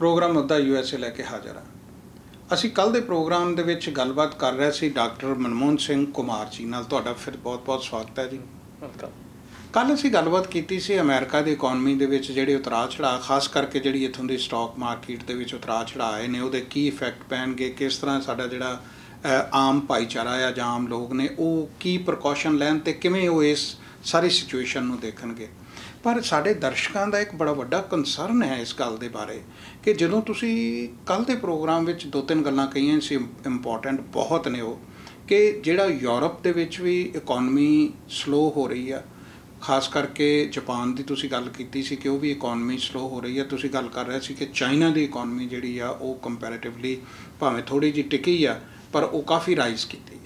Programme मुद्दा USA लैके हाजिर हाँ। असी कल के प्रोग्राम दे विच गलबात कर रहे सी डॉक्टर मनमोहन सिंह कुमार जी नाल। तुहाडा फिर बहुत बहुत स्वागत है जी। कल असी गलबात की सी अमेरिका की इकोनमी दे विच जिहड़े उतराव चढ़ाव, खास करके जिहड़ी इत्थों की स्टॉक मार्केट दे विच उतराव चढ़ाव आए ने उहदे की इफैक्ट पैणगे, किस तरह साडा जिहड़ा आम भाईचारा या जां आम लोग ने वो की प्रिकॉशन लैन ते किवें वो इस सारी सिचुएशन नूं देखणगे। पर साडे दर्शकों का एक बड़ा वड्डा कंसर्न है इस गल के बारे कि जदों तुसी कल के प्रोग्राम में दो तीन गल्लां कहियां सी इंपॉर्टेंट बहुत ने वो कि जिहड़ा यूरोप दे विच भी इकोनमी स्लो हो रही है, खास करके जापान की तुसी गल कीती सी कि वो भी इकोनमी स्लो हो रही है। तुसी गल कर रहे सी कि चाइना की इकोनमी जिहड़ी आ वो कंपैरेटिवली भावें थोड़ी जी टिकी आ पर वो काफ़ी राइज की है,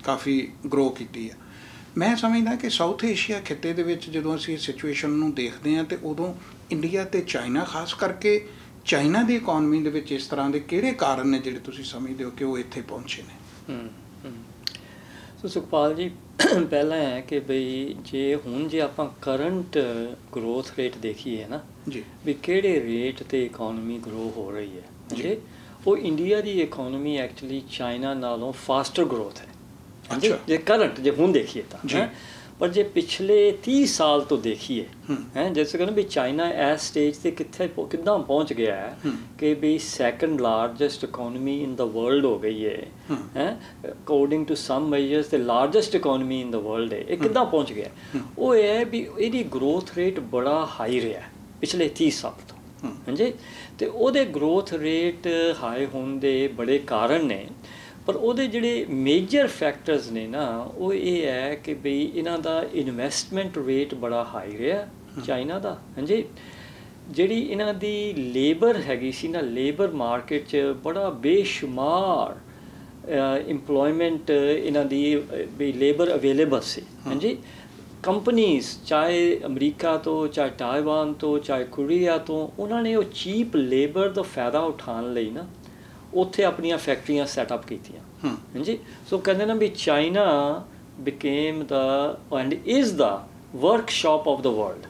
काफ़ी ग्रो की है। मैं समझदा कि साउथ एशिया खिते दे विच जदों असीं सिचुएशन नूं देखदे हां ते उदों इंडिया ते चाइना, खास करके चाइना की इकोनमी दे विच इस तरह के किहड़े कारण ने जिहड़े तुसीं समझदे हो कि वो इत्थे पहुंचे ने? सो सुखपाल जी, पहला है कि बई जे हुण जे आपां करंट ग्रोथ रेट देखिए ना जी, भी किहड़े रेट ते इकोनमी ग्रो हो रही है जी, वो इंडिया की इकोनमी एक्चुअली चाइना नालों फास्टर ग्रोथ है। अच्छा। जे करंट जे हुण देखिए तो पर जे पिछले 30 साल तो देखिए हैं, जैसे कहना भी चाइना इस स्टेज से कितने कितना पहुंच गया है कि भी second largest economy in the world हो गई है हैं, according to some measures the largest economy in the world है। कितना पहुंच गया वो है भी इहदी ग्रोथ रेट बड़ा हाई रहा है पिछले 30 साल तो हाँ जी। तो ਉਹਦੇ ग्रोथ रेट हाई होने दे बड़े कारण ने, पर ਉਹਦੇ ਜਿਹੜੇ मेजर फैक्टर्स ने ना वो ये है कि बई इन्हां दा इन्वेस्टमेंट रेट बड़ा हाई रहा चाइना दा हाँ जी। ਜਿਹੜੀ इन्हां दी लेबर हैगी सी ना, लेबर मार्केट च बड़ा बेशुमार इंप्लॉयमेंट इन्हां दी भी लेबर अवेलेबल सी हाँ जी। कंपनीज़ चाहे अमरीका तो, चाहे ताइवान तो, चाहे कोरिया तो, उन्होंने वो चीप लेबर का फायदा उठाने लई ना उत्थे अपनियां फैक्ट्रियां सैटअप कीतियां हाँ जी। सो कहते ना भी China became the end is the workshop of the world.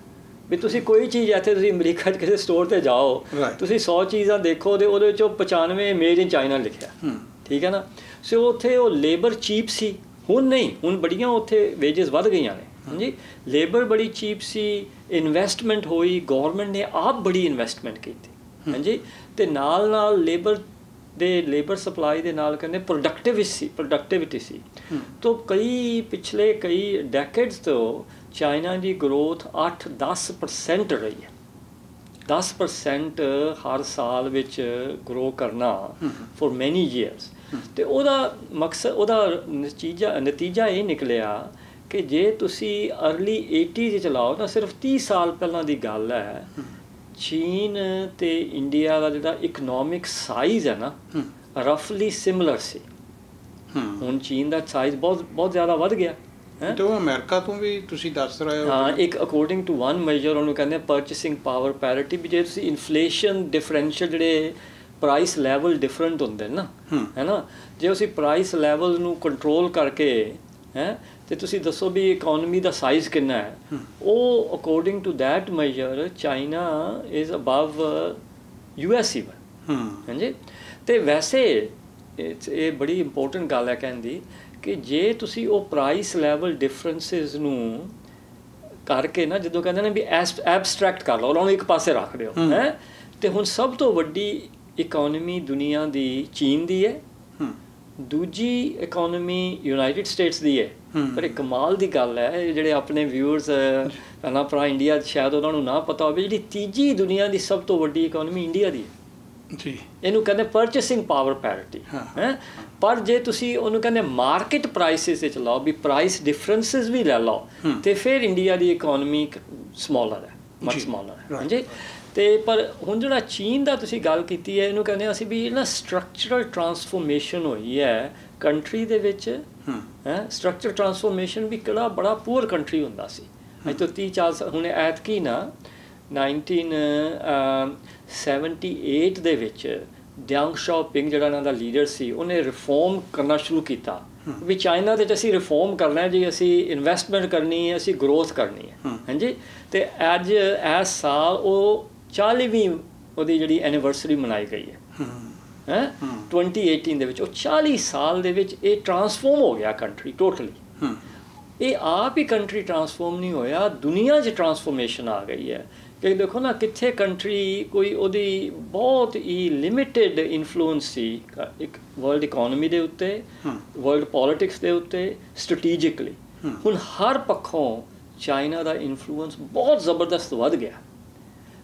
भी तुसी कोई चीज़ इत्थे तुसी अमरीका किसी स्टोर ते जाओ तुसी 100 चीज़ां देखो तो उहदे विचों 95 मेड इन चाइना लिखिया ठीक है ना। सो उत्थे वो लेबर चीप सी, हुण नहीं, हुण बड़ियां उत्थे वेजिस वध गईयां ने हाँ जी। लेबर बड़ी चीप सी, इन्वेस्टमेंट हुई, गवर्नमेंट ने आप बड़ी इन्वेस्टमेंट की हाँ जी। तो नाल नाल लेबर सप्लाई के नाल कहते प्रोडक्टिविटी सी। तो पिछले कई डेकेड्स तो चाइना की ग्रोथ 8-10% रही है। 10% हर साल विच ग्रो करना फॉर मैनी ईयर्स। तो ਉਹਦਾ मकसद ਉਹਦਾ नतीजा ये निकलिया कि जे तुसी अर्ली 80s चलाओ ना, सिर्फ 30 साल पहला की गल है, चीन ते इंडिया का जिहड़ा इकनॉमिक साइज है ना रफली सिमिलर सी। हुण चीन का साइज बहुत ज़्यादा वध गया है। तो अमेरिका तो भी तुसी दस रहे हो हाँ, एक अकॉर्डिंग टू वन मेजर उन्होंने कहते हैं परचेसिंग पावर पैरिटी, भी जे तुसी इन्फ्लेशन डिफरेंशियल जिहड़े प्राइस लैवल डिफरेंट होंदे ना है ना, जे उसी प्राइस लैवल नूं कंट्रोल करके हैं तो तुसी दसो भी इकोनॉमी का साइज कितना है। वो according to that measure China is above US even हाँ जी। तो वैसे ये बड़ी इंपॉर्टेंट गल है कहने कि जे तुसी वो प्राइस लैवल डिफरेंसिस नूं करके ना जो कहते हैं भी एबस्ट्रैक्ट कर लो, उन्होंने एक पासे रख दो है। तो हुण सब तो वड्डी इकोनॉमी दुनिया की चीन की है, दूजी इकोनॉमी यूनाइटेड स्टेट्स की है। पर एक कमाल की गल है जिहड़े अपने व्यूअर्स पहला भरा इंडिया शायद उन्होंने ना पता हो, जी तीजी दुनिया की सब तो वड्डी इकोनॉमी इंडिया की है जी। इनू कहते परचेसिंग पावर पैरिटी है। पर जे तुसी उन्होंने कहते मार्केट प्राइसिस लाओ भी प्राइस डिफरेंसिस भी ले लो तो फिर इंडिया की इकोनॉमी स्मॉलर है, मच स्मॉलर है हाँ जी। तो पर हुण जिहड़ा चीन का तुसी गल कीती है, इनू कहते असीं भी ना स्ट्रक्चरल ट्रांसफॉर्मेशन हुई है कंट्री दे विच है। स्ट्रक्चर ट्रांसफॉर्मेशन भी किहड़ा बड़ा पुअर कंट्री हुंदा सी अज तो 30-40 हुण ऐतकी ना 1978 दे विच ਡਿਆਂਗ ਸ਼ਾਓਪਿੰਗ ਜਿਹੜਾ ਇਹਨਾਂ ਦਾ ਲੀਡਰ ਸੀ ਉਹਨੇ ਰਿਫੋਰਮ ਕਰਨਾ ਸ਼ੁਰੂ ਕੀਤਾ ਵੀ ਚਾਈਨਾ ਦੇ 'ਚ ਅਸੀਂ ਰਿਫੋਰਮ ਕਰਨਾ ਜੀ, ਅਸੀਂ ਇਨਵੈਸਟਮੈਂਟ ਕਰਨੀ ਹੈ, ਅਸੀਂ ਗਰੋਥ ਕਰਨੀ ਹੈ ਹਾਂਜੀ। ਅਤੇ ਅੱਜ ਇਸ ਸਾਲ ਉਹ 40ਵੀਂ ਉਹਦੀ ਜਿਹੜੀ ਐਨੀਵਰਸਰੀ ਮਨਾਈ ਗਈ ਹੈ 2018 ਦੇ ਵਿੱਚ। ਉਹ 40 ਸਾਲ ਦੇ ਵਿੱਚ ਇਹ ਟਰਾਂਸਫਾਰਮ ਹੋ ਗਿਆ ਕੰਟਰੀ ਟੋਟਲੀ। ਇਹ ਆਪ ਹੀ ਕੰਟਰੀ ਟਰਾਂਸਫਾਰਮ ਨਹੀਂ ਹੋਇਆ, ਦੁਨੀਆ 'ਚ ਟਰਾਂਸਫੋਰਮੇਸ਼ਨ ਆ ਗਈ ਹੈ। ਕਿ ਦੇਖੋ ਨਾ ਕਿੱਥੇ ਕੰਟਰੀ ਕੋਈ ਉਹਦੀ ਬਹੁਤ ਹੀ ਲਿਮਿਟਿਡ ਇਨਫਲੂਐਂਸ ਸੀ ਇੱਕ ਵਰਲਡ ਇਕੋਨਮੀ ਦੇ ਉੱਤੇ, ਵਰਲਡ ਪੋਲੀਟਿਕਸ ਦੇ ਉੱਤੇ, ਸਟ੍ਰੈਟੇਜਿਕਲੀ। ਹੁਣ ਹਰ ਪੱਖੋਂ ਚਾਈਨਾ ਦਾ ਇਨਫਲੂਐਂਸ ਬਹੁਤ ਜ਼ਬਰਦਸਤ ਵੱਧ ਗਿਆ।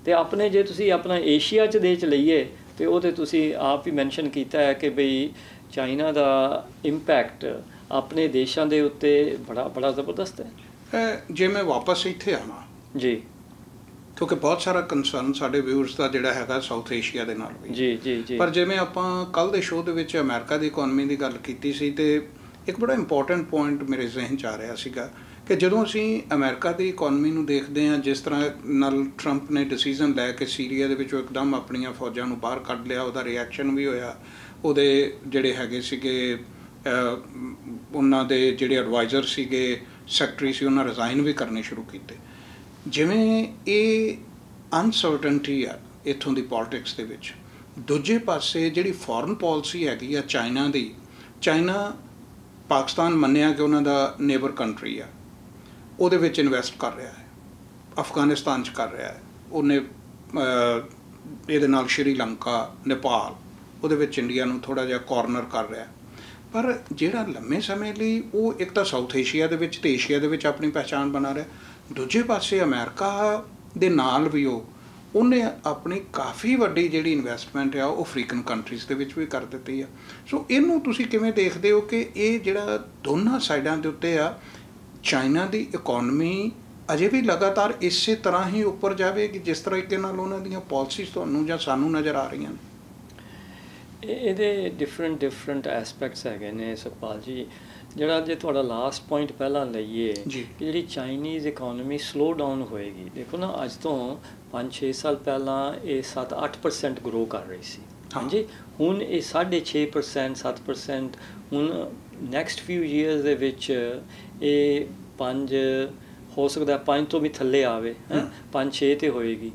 ਅਤੇ ਆਪਣੇ ਜੇ ਤੁਸੀਂ ਆਪਣਾ ਏਸ਼ੀਆ 'ਚ ਦੇਸ਼ ਲਈਏ ਤੇ ਉਹ ਤੇ ਤੁਸੀਂ ਆਪ ਹੀ ਮੈਂਸ਼ਨ ਕੀਤਾ ਹੈ ਕਿ ਬਈ ਚਾਈਨਾ ਦਾ ਇੰਪੈਕਟ ਆਪਣੇ ਦੇਸ਼ਾਂ ਦੇ ਉੱਤੇ ਬੜਾ ਜ਼ਬਰਦਸਤ ਹੈ। ਜੇ ਮੈਂ ਵਾਪਸ ਇੱਥੇ ਆਵਾਂ ਜੀ, ਕਿਉਂਕਿ ਬਹੁਤ ਸਾਰਾ ਕੰਸਰਨ ਸਾਡੇ ਵਿਊਅਰਸ ਦਾ ਜਿਹੜਾ ਹੈਗਾ ਸਾਊਥ ਏਸ਼ੀਆ ਦੇ ਨਾਲ ਵੀ। ਜੀ। ਪਰ ਜਿਵੇਂ ਆਪਾਂ ਕੱਲ੍ਹ ਦੇ ਸ਼ੋਅ ਦੇ ਵਿੱਚ ਅਮਰੀਕਾ ਦੀ ਇਕੋਨਮੀ ਦੀ ਗੱਲ ਕੀਤੀ ਸੀ, ਤੇ ਇੱਕ ਬੜਾ ਇੰਪੋਰਟੈਂਟ ਪੁਆਇੰਟ ਮੇਰੇ ਜ਼ਿਹਨ 'ਚ ਆ ਰਿਹਾ ਸੀਗਾ ਕਿ ਜਦੋਂ ਅਸੀਂ ਅਮਰੀਕਾ ਦੀ ਇਕੋਨਮੀ ਨੂੰ ਦੇਖਦੇ ਹਾਂ, ਜਿਸ ਤਰ੍ਹਾਂ ਨਾਲ ਟਰੰਪ ਨੇ ਡਿਸੀਜ਼ਨ ਲੈ ਕੇ ਸੀਰੀਆ ਦੇ ਵਿੱਚੋਂ ਇੱਕਦਮ ਆਪਣੀਆਂ ਫੌਜਾਂ ਨੂੰ ਬਾਹਰ ਕੱਢ ਲਿਆ, ਉਹਦਾ ਰਿਐਕਸ਼ਨ ਵੀ ਹੋਇਆ। ਉਹਦੇ ਜਿਹੜੇ ਹੈਗੇ ਸੀਗੇ ਉਹਨਾਂ ਦੇ ਜਿਹੜੇ ਐਡਵਾਈਜ਼ਰ ਸੀਗੇ, ਸੈਕਟਰੀ ਸੀ, ਉਹਨਾਂ ਰਿਜ਼ਾਈਨ ਵੀ ਕਰਨੇ ਸ਼ੁਰੂ ਕੀਤੇ। ਜਿਵੇਂ ਇਹ ਅਨਸਰਟਨਟੀ ਆ ਇੱਥੋਂ ਦੀ ਪੋਲੀਟਿਕਸ ਦੇ ਵਿੱਚ, ਦੂਜੇ ਪਾਸੇ ਜਿਹੜੀ ਫੋਰਨ ਪੋਲਿਸੀ ਹੈਗੀ ਆ ਚਾਈਨਾ ਦੀ, ਚਾਈਨਾ ਪਾਕਿਸਤਾਨ ਮੰਨਿਆ ਕਿ ਉਹਨਾਂ ਦਾ ਨੇਬਰ ਕੰਟਰੀ ਆ, ਉਹਦੇ ਵਿੱਚ ਇਨਵੈਸਟ ਕਰ ਰਿਹਾ ਹੈ, ਅਫਗਾਨਿਸਤਾਨ 'ਚ ਕਰ ਰਿਹਾ ਹੈ, ਉਹਨੇ ਇਹਦੇ ਨਾਲ ਸ਼੍ਰੀਲੰਕਾ, ਨੇਪਾਲ, ਉਹਦੇ ਵਿੱਚ ਇੰਡੀਆ ਨੂੰ ਥੋੜ੍ਹਾ ਜਿਹਾ ਕਾਰਨਰ ਕਰ ਰਿਹਾ। ਪਰ ਜਿਹੜਾ ਲੰਮੇ ਸਮੇਂ ਲਈ ਉਹ ਇੱਕ ਤਾਂ ਸਾਊਥ ਏਸ਼ੀਆ ਦੇ ਵਿੱਚ ਅਤੇ ਏਸ਼ੀਆ ਦੇ ਵਿੱਚ ਆਪਣੀ ਪਹਿਚਾਣ ਬਣਾ ਰਿਹਾ, ਦੂਜੇ ਪਾਸੇ ਅਮਰੀਕਾ ਦੇ ਨਾਲ ਵੀ ਉਹਨੇ ਆਪਣੀ ਕਾਫੀ ਵੱਡੀ ਜਿਹੜੀ ਇਨਵੈਸਟਮੈਂਟ ਆ ਉਹ ਅਫਰੀਕਨ ਕੰਟਰੀਜ਼ ਦੇ ਵਿੱਚ ਵੀ ਕਰ ਦਿੱਤੀ ਆ। ਸੋ ਇਹਨੂੰ ਤੁਸੀਂ ਕਿਵੇਂ ਦੇਖਦੇ ਹੋ ਕਿ ਇਹ ਜਿਹੜਾ ਦੋਨਾਂ ਸਾਈਡਾਂ ਦੇ ਉੱਤੇ ਆ, ਚਾਈਨਾ ਦੀ ਇਕੋਨਮੀ ਅਜੇ ਵੀ ਲਗਾਤਾਰ ਇਸੇ ਤਰ੍ਹਾਂ ਹੀ ਉੱਪਰ ਜਾਵੇਗੀ ਜਿਸ ਤਰੀਕੇ ਨਾਲ ਉਹਨਾਂ ਦੀਆਂ ਪਾਲਿਸੀਜ਼ ਤੁਹਾਨੂੰ ਜਾਂ ਸਾਨੂੰ ਨਜ਼ਰ ਆ ਰਹੀਆਂ ਨੇ? ਇਹਦੇ ਡਿਫਰੈਂਟ ਐਸਪੈਕਟਸ ਹੈਗੇ ਨੇ ਸੁਖਪਾਲ ਜੀ। ਜਿਹੜਾ ਜੇ ਤੁਹਾਡਾ ਲਾਸਟ ਪੁਆਇੰਟ ਪਹਿਲਾਂ ਲਈਏ ਕਿ ਜਿਹੜੀ ਚਾਈਨੀਜ਼ ਇਕੋਨਮੀ ਸਲੋ ਡਾਊਨ ਹੋਏਗੀ, ਦੇਖੋ ਨਾ ਅੱਜ ਤੋਂ 5-6 ਸਾਲ ਪਹਿਲਾਂ ਇਹ 7-8% ਗਰੋ ਕਰ ਰਹੀ ਸੀ, ਹਾਂਜੀ। ਹੁਣ ਇਹ 6.5% 7%, ਹੁਣ ਨੈਕਸਟ ਫਿਊ ਈਅਰਸ ਦੇ ਵਿੱਚ ਇਹ 5 ਹੋ ਸਕਦਾ 5 ਤੋਂ ਵੀ ਥੱਲੇ ਆਵੇ, 5-6 ਤੇ ਹੋਏਗੀ।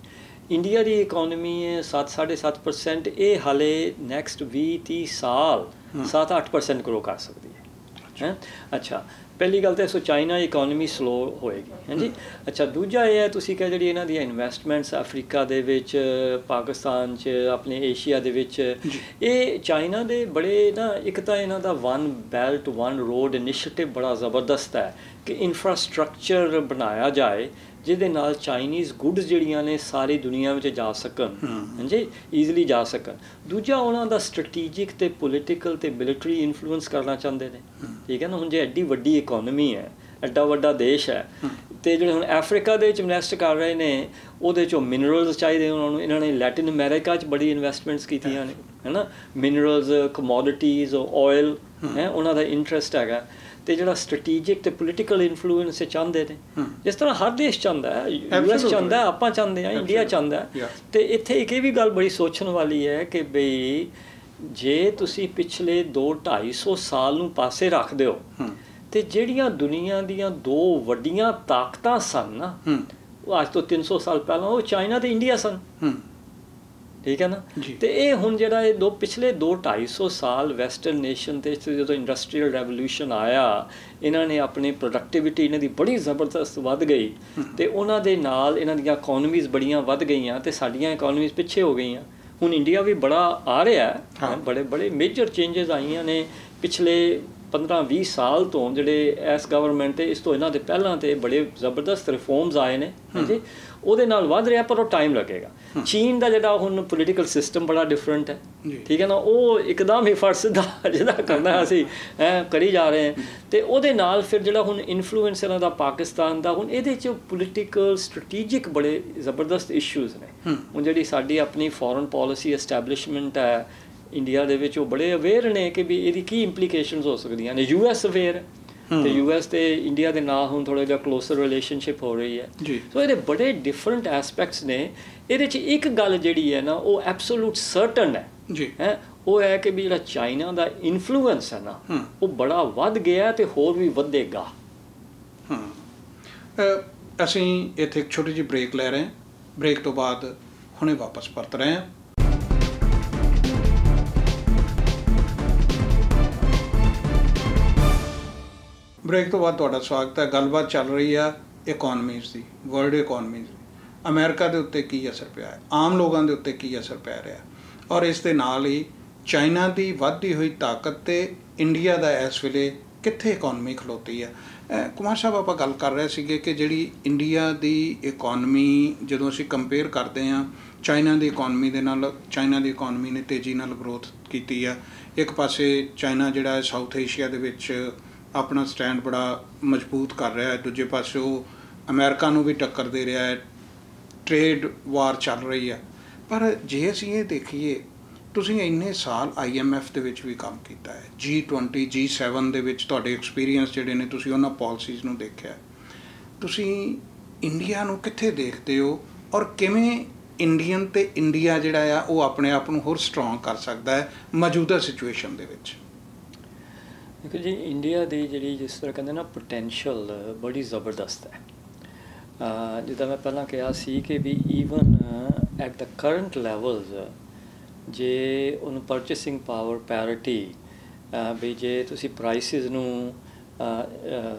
ਇੰਡੀਆ ਦੀ ਇਕੋਨਮੀ ਹੈ 7-7.5%, ਇਹ ਹਾਲੇ ਨੈਕਸਟ 20-30 ਸਾਲ 7-8% ਗਰੋ ਕਰ ਸਕਦੀ ਹੈ। ਅੱਛਾ, ਪਹਿਲੀ ਗੱਲ ਤਾਂ ਸੋ ਚਾਈਨਾ ਇਕੋਨਮੀ ਸਲੋ ਹੋਏਗੀ, ਹਾਂਜੀ। ਅੱਛਾ, ਦੂਜਾ ਇਹ ਹੈ ਤੁਸੀਂ ਕਿਹਾ ਜਿਹੜੀ ਇਹਨਾਂ ਦੀਆਂ ਇਨਵੈਸਟਮੈਂਟਸ ਅਫਰੀਕਾ ਦੇ ਵਿੱਚ, ਪਾਕਿਸਤਾਨ 'ਚ, ਆਪਣੇ ਏਸ਼ੀਆ ਦੇ ਵਿੱਚ, ਇਹ ਚਾਈਨਾ ਦੇ ਬੜੇ ਨਾ, ਇੱਕ ਤਾਂ ਇਹਨਾਂ ਦਾ one belt one road initiative ਬੜਾ ਜ਼ਬਰਦਸਤ ਹੈ ਕਿ ਇਨਫਰਾਸਟਰਕਚਰ ਬਣਾਇਆ ਜਾਏ ਜਿਹਦੇ ਨਾਲ ਚਾਈਨੀਜ਼ ਗੁੱਡਸ ਜਿਹੜੀਆਂ ਨੇ ਸਾਰੀ ਦੁਨੀਆ ਵਿੱਚ ਜਾ ਸਕਣ, ਹਾਂਜੀ, ਈਜ਼ੀਲੀ ਜਾ ਸਕਣ। ਦੂਜਾ ਉਹਨਾਂ ਦਾ ਸਟ੍ਰੈਟੇਜਿਕ ਅਤੇ ਪੋਲੀਟੀਕਲ ਅਤੇ ਮਿਲਟਰੀ ਇਨਫਲੂਐਂਸ ਕਰਨਾ ਚਾਹੁੰਦੇ ਨੇ, ਠੀਕ ਹੈ ਨਾ। ਹੁਣ ਜੇ ਐਡੀ ਵੱਡੀ ਇਕੋਨਮੀ ਹੈ, ਐਡਾ ਵੱਡਾ ਦੇਸ਼ ਹੈ, ਅਤੇ ਜਿਹੜੇ ਹੁਣ ਅਫਰੀਕਾ ਦੇ ਵਿੱਚ ਇਨਵੈਸਟ ਕਰ ਰਹੇ ਨੇ, ਉਹਦੇ 'ਚੋਂ ਮਿਨਰਲਸ ਚਾਹੀਦੇ ਉਹਨਾਂ ਨੂੰ। ਇਹਨਾਂ ਨੇ ਲੈਟਿਨ ਅਮੈਰੀਕਾ 'ਚ ਬੜੀ ਇਨਵੈਸਟਮੈਂਟਸ ਕੀਤੀਆਂ ਨੇ, ਹੈ ਨਾ। ਮਿਨਰਲਸ, ਕਮੋਡਿਟੀਜ਼, ਆਇਲ ਹੈ, ਉਹਨਾਂ ਦਾ ਇੰਟਰਸਟ ਹੈਗਾ। ਅਤੇ ਜਿਹੜਾ ਸਟ੍ਰੈਟੇਜਿਕ ਅਤੇ ਪੋਲੀਟੀਕਲ ਇਨਫਲੂਐਂਸ ਚਾਹੁੰਦੇ ਨੇ, ਜਿਸ ਤਰ੍ਹਾਂ ਹਰ ਦੇਸ਼ ਚਾਹੁੰਦਾ ਹੈ, US ਚਾਹੁੰਦਾ, ਆਪਾਂ ਚਾਹੁੰਦੇ ਹਾਂ, ਇੰਡੀਆ ਚਾਹੁੰਦਾ। ਅਤੇ ਇੱਥੇ ਇੱਕ ਇਹ ਵੀ ਗੱਲ ਬੜੀ ਸੋਚਣ ਵਾਲੀ ਹੈ ਕਿ ਬਈ ਜੇ ਤੁਸੀਂ ਪਿਛਲੇ 200-250 ਸਾਲ ਨੂੰ ਪਾਸੇ ਰੱਖਦੇ ਹੋ, ਅਤੇ ਜਿਹੜੀਆਂ ਦੁਨੀਆ ਦੀਆਂ 2 ਵੱਡੀਆਂ ਤਾਕਤਾਂ ਸਨ ਨਾ, ਉਹ ਅੱਜ ਤੋਂ 300 ਸਾਲ ਪਹਿਲਾਂ ਉਹ ਚਾਈਨਾ ਅਤੇ ਇੰਡੀਆ ਸਨ, ਠੀਕ ਹੈ ਨਾ। ਅਤੇ ਇਹ ਹੁਣ ਜਿਹੜਾ ਇਹ ਪਿਛਲੇ 200-250 ਸਾਲ ਵੈਸਟਰਨ ਨੇਸ਼ਨ ਦੇ ਜਦੋਂ ਇੰਡਸਟਰੀਅਲ ਰੈਵੋਲਿਊਸ਼ਨ ਆਇਆ, ਇਹਨਾਂ ਨੇ ਆਪਣੀ ਪ੍ਰੋਡਕਟੀਵਿਟੀ ਇਹਨਾਂ ਦੀ ਬੜੀ ਜ਼ਬਰਦਸਤ ਵੱਧ ਗਈ, ਅਤੇ ਉਹਨਾਂ ਦੇ ਨਾਲ ਇਹਨਾਂ ਦੀਆਂ ਇਕੋਨਮੀਜ਼ ਬੜੀਆਂ ਵੱਧ ਗਈਆਂ, ਅਤੇ ਸਾਡੀਆਂ ਇਕੋਨਮੀਜ਼ ਪਿੱਛੇ ਹੋ ਗਈਆਂ। ਹੁਣ ਇੰਡੀਆ ਵੀ ਬੜਾ ਆ ਰਿਹਾ, ਬੜੇ ਮੇਜਰ ਚੇਂਜਸ ਆਈਆਂ ਨੇ ਪਿਛਲੇ 15-20 ਸਾਲ ਤੋਂ, ਜਿਹੜੇ ਇਸ ਗਵਰਨਮੈਂਟ 'ਤੇ, ਇਸ ਤੋਂ ਇਹਨਾਂ ਦੇ ਪਹਿਲਾਂ 'ਤੇ ਬੜੇ ਜ਼ਬਰਦਸਤ ਰਿਫੋਰਮਸ ਆਏ ਨੇ, ਹਾਂਜੀ। ਉਹਦੇ ਨਾਲ ਵੱਧ ਰਿਹਾ, ਪਰ ਉਹ ਟਾਈਮ ਲੱਗੇਗਾ। ਚੀਨ ਦਾ ਜਿਹੜਾ ਹੁਣ ਪੋਲੀਟੀਕਲ ਸਿਸਟਮ ਬੜਾ ਡਿਫਰੈਂਟ ਹੈ, ਠੀਕ ਹੈ ਨਾ। ਉਹ ਇੱਕਦਮ ਹੀ ਫੜ ਸਿੱਧਾ ਜਿਹਦਾ ਕਰਨਾ ਅਸੀਂ ਕਰੀ ਜਾ ਰਹੇ ਹਾਂ, ਅਤੇ ਉਹਦੇ ਨਾਲ ਫਿਰ ਜਿਹੜਾ ਹੁਣ ਇਨਫਲੂਐਂਸ ਇਹਨਾਂ ਦਾ ਪਾਕਿਸਤਾਨ ਦਾ, ਹੁਣ ਇਹਦੇ 'ਚ ਪੋਲੀਟੀਕਲ ਸਟ੍ਰੈਟੇਜਿਕ ਬੜੇ ਜ਼ਬਰਦਸਤ ਇਸ਼ੂਜ਼ ਨੇ। ਹੁਣ ਜਿਹੜੀ ਸਾਡੀ ਆਪਣੀ ਫੋਰਨ ਪੋਲਿਸੀ ਐਸਟੈਬਲਿਸ਼ਮੈਂਟ ਹੈ ਇੰਡੀਆ ਦੇ ਵਿੱਚ, ਉਹ ਬੜੇ ਅਵੇਅਰ ਨੇ ਕਿ ਵੀ ਇਹਦੀ ਕੀ ਇੰਪਲੀਕੇਸ਼ਨਸ ਹੋ ਸਕਦੀਆਂ ਨੇ। US ਅਵੇਅਰ ਹੈ, ਅਤੇ US ਅਤੇ ਇੰਡੀਆ ਦੇ ਨਾਲ ਹੁਣ ਥੋੜ੍ਹਾ ਜਿਹਾ ਕਲੋਜ਼ਰ ਰਿਲੇਸ਼ਨਸ਼ਿਪ ਹੋ ਰਹੀ ਹੈ। ਸੋ ਇਹਦੇ ਬੜੇ ਡਿਫਰੈਂਟ ਐਸਪੈਕਟਸ ਨੇ। ਇਹਦੇ 'ਚ ਇੱਕ ਗੱਲ ਜਿਹੜੀ ਹੈ ਨਾ, ਉਹ ਐਬਸੋਲੂਟ ਸਰਟਨ ਹੈ, ਉਹ ਹੈ ਕਿ ਵੀ ਜਿਹੜਾ ਚਾਈਨਾ ਦਾ ਇਨਫਲੂਐਂਸ ਹੈ ਨਾ, ਉਹ ਬੜਾ ਵੱਧ ਗਿਆ ਅਤੇ ਹੋਰ ਵੀ ਵਧੇਗਾ। ਅਸੀਂ ਇੱਥੇ ਇੱਕ ਛੋਟੀ ਜਿਹੀ ਬ੍ਰੇਕ ਲੈ ਰਹੇ ਹਾਂ। ਬ੍ਰੇਕ ਤੋਂ ਬਾਅਦ ਹੁਣੇ ਵਾਪਸ ਪਰਤ ਰਹੇ ਹਾਂ। ਬ੍ਰੇਕ ਤੋਂ ਬਾਅਦ ਤੁਹਾਡਾ ਸਵਾਗਤ ਹੈ। ਗੱਲਬਾਤ ਚੱਲ ਰਹੀ ਆ ਇਕੋਨਮੀਜ਼ ਦੀ, ਵਰਲਡ ਇਕੋਨਮੀਜ਼ ਦੀ। ਅਮਰੀਕਾ ਦੇ ਉੱਤੇ ਕੀ ਅਸਰ ਪਿਆ ਹੈ, ਆਮ ਲੋਕਾਂ ਦੇ ਉੱਤੇ ਕੀ ਅਸਰ ਪੈ ਰਿਹਾ, ਔਰ ਇਸ ਦੇ ਨਾਲ ਹੀ ਚਾਈਨਾ ਦੀ ਵੱਧਦੀ ਹੋਈ ਤਾਕਤ ਤੇ ਇੰਡੀਆ ਦਾ ਇਸ ਵੇਲੇ ਕਿੱਥੇ ਇਕੋਨਮੀ ਖਲੋਤੀ ਹੈ। ਕੁਮਾਰ ਸਾਹਿਬ, ਆਪਾਂ ਗੱਲ ਕਰ ਰਹੇ ਸੀਗੇ ਕਿ ਜਿਹੜੀ ਇੰਡੀਆ ਦੀ ਇਕੋਨਮੀ ਜਦੋਂ ਅਸੀਂ ਕੰਪੇਅਰ ਕਰਦੇ ਹਾਂ ਚਾਈਨਾ ਦੀ ਇਕੋਨਮੀ ਦੇ ਨਾਲ, ਚਾਈਨਾ ਦੀ ਇਕੋਨਮੀ ਨੇ ਤੇਜ਼ੀ ਨਾਲ ਗਰੋਥ ਕੀਤੀ ਆ। ਇੱਕ ਪਾਸੇ ਚਾਈਨਾ ਜਿਹੜਾ ਹੈ ਸਾਊਥ ਏਸ਼ੀਆ ਦੇ ਵਿੱਚ ਆਪਣਾ ਸਟੈਂਡ ਬੜਾ ਮਜ਼ਬੂਤ ਕਰ ਰਿਹਾ ਹੈ, ਦੂਜੇ ਪਾਸੇ ਉਹ ਅਮਰੀਕਾ ਨੂੰ ਵੀ ਟੱਕਰ ਦੇ ਰਿਹਾ ਹੈ, ਟ੍ਰੇਡ ਵਾਰ ਚੱਲ ਰਹੀ ਹੈ। ਪਰ ਜੇ ਅਸੀਂ ਇਹ ਦੇਖੀਏ, ਤੁਸੀਂ ਇੰਨੇ ਸਾਲ IMF ਦੇ ਵਿੱਚ ਵੀ ਕੰਮ ਕੀਤਾ ਹੈ, G20 G7 ਦੇ ਵਿੱਚ ਤੁਹਾਡੇ ਐਕਸਪੀਰੀਅੰਸ ਜਿਹੜੇ ਨੇ, ਤੁਸੀਂ ਉਹਨਾਂ ਪਾਲਿਸੀਜ਼ ਨੂੰ ਦੇਖਿਆ। ਤੁਸੀਂ ਇੰਡੀਆ ਨੂੰ ਕਿੱਥੇ ਦੇਖਦੇ ਹੋ ਔਰ ਕਿਵੇਂ ਇੰਡੀਅਨ ਤੇ ਇੰਡੀਆ ਜਿਹੜਾ ਆ ਉਹ ਆਪਣੇ ਆਪ ਨੂੰ ਹੋਰ ਸਟਰੋਂਗ ਕਰ ਸਕਦਾ ਹੈ ਮੌਜੂਦਾ ਸਿਚੁਏਸ਼ਨ ਦੇ ਵਿੱਚ? ਦੇਖੋ ਜੀ, ਇੰਡੀਆ ਦੀ ਜਿਹੜੀ ਜਿਸ ਤਰ੍ਹਾਂ ਕਹਿੰਦੇ ਨਾ ਪੋਟੈਂਸ਼ੀਅਲ ਬੜੀ ਜ਼ਬਰਦਸਤ ਹੈ। ਜਿੱਦਾਂ ਮੈਂ ਪਹਿਲਾਂ ਕਿਹਾ ਸੀ ਕਿ ਵੀ even at the current levels ਜੇ ਉਹਨੂੰ ਪਰਚੇਸਿੰਗ ਪਾਵਰ ਪੈਰਿਟੀ ਵੀ ਜੇ ਤੁਸੀਂ ਪ੍ਰਾਈਸਿਸ ਨੂੰ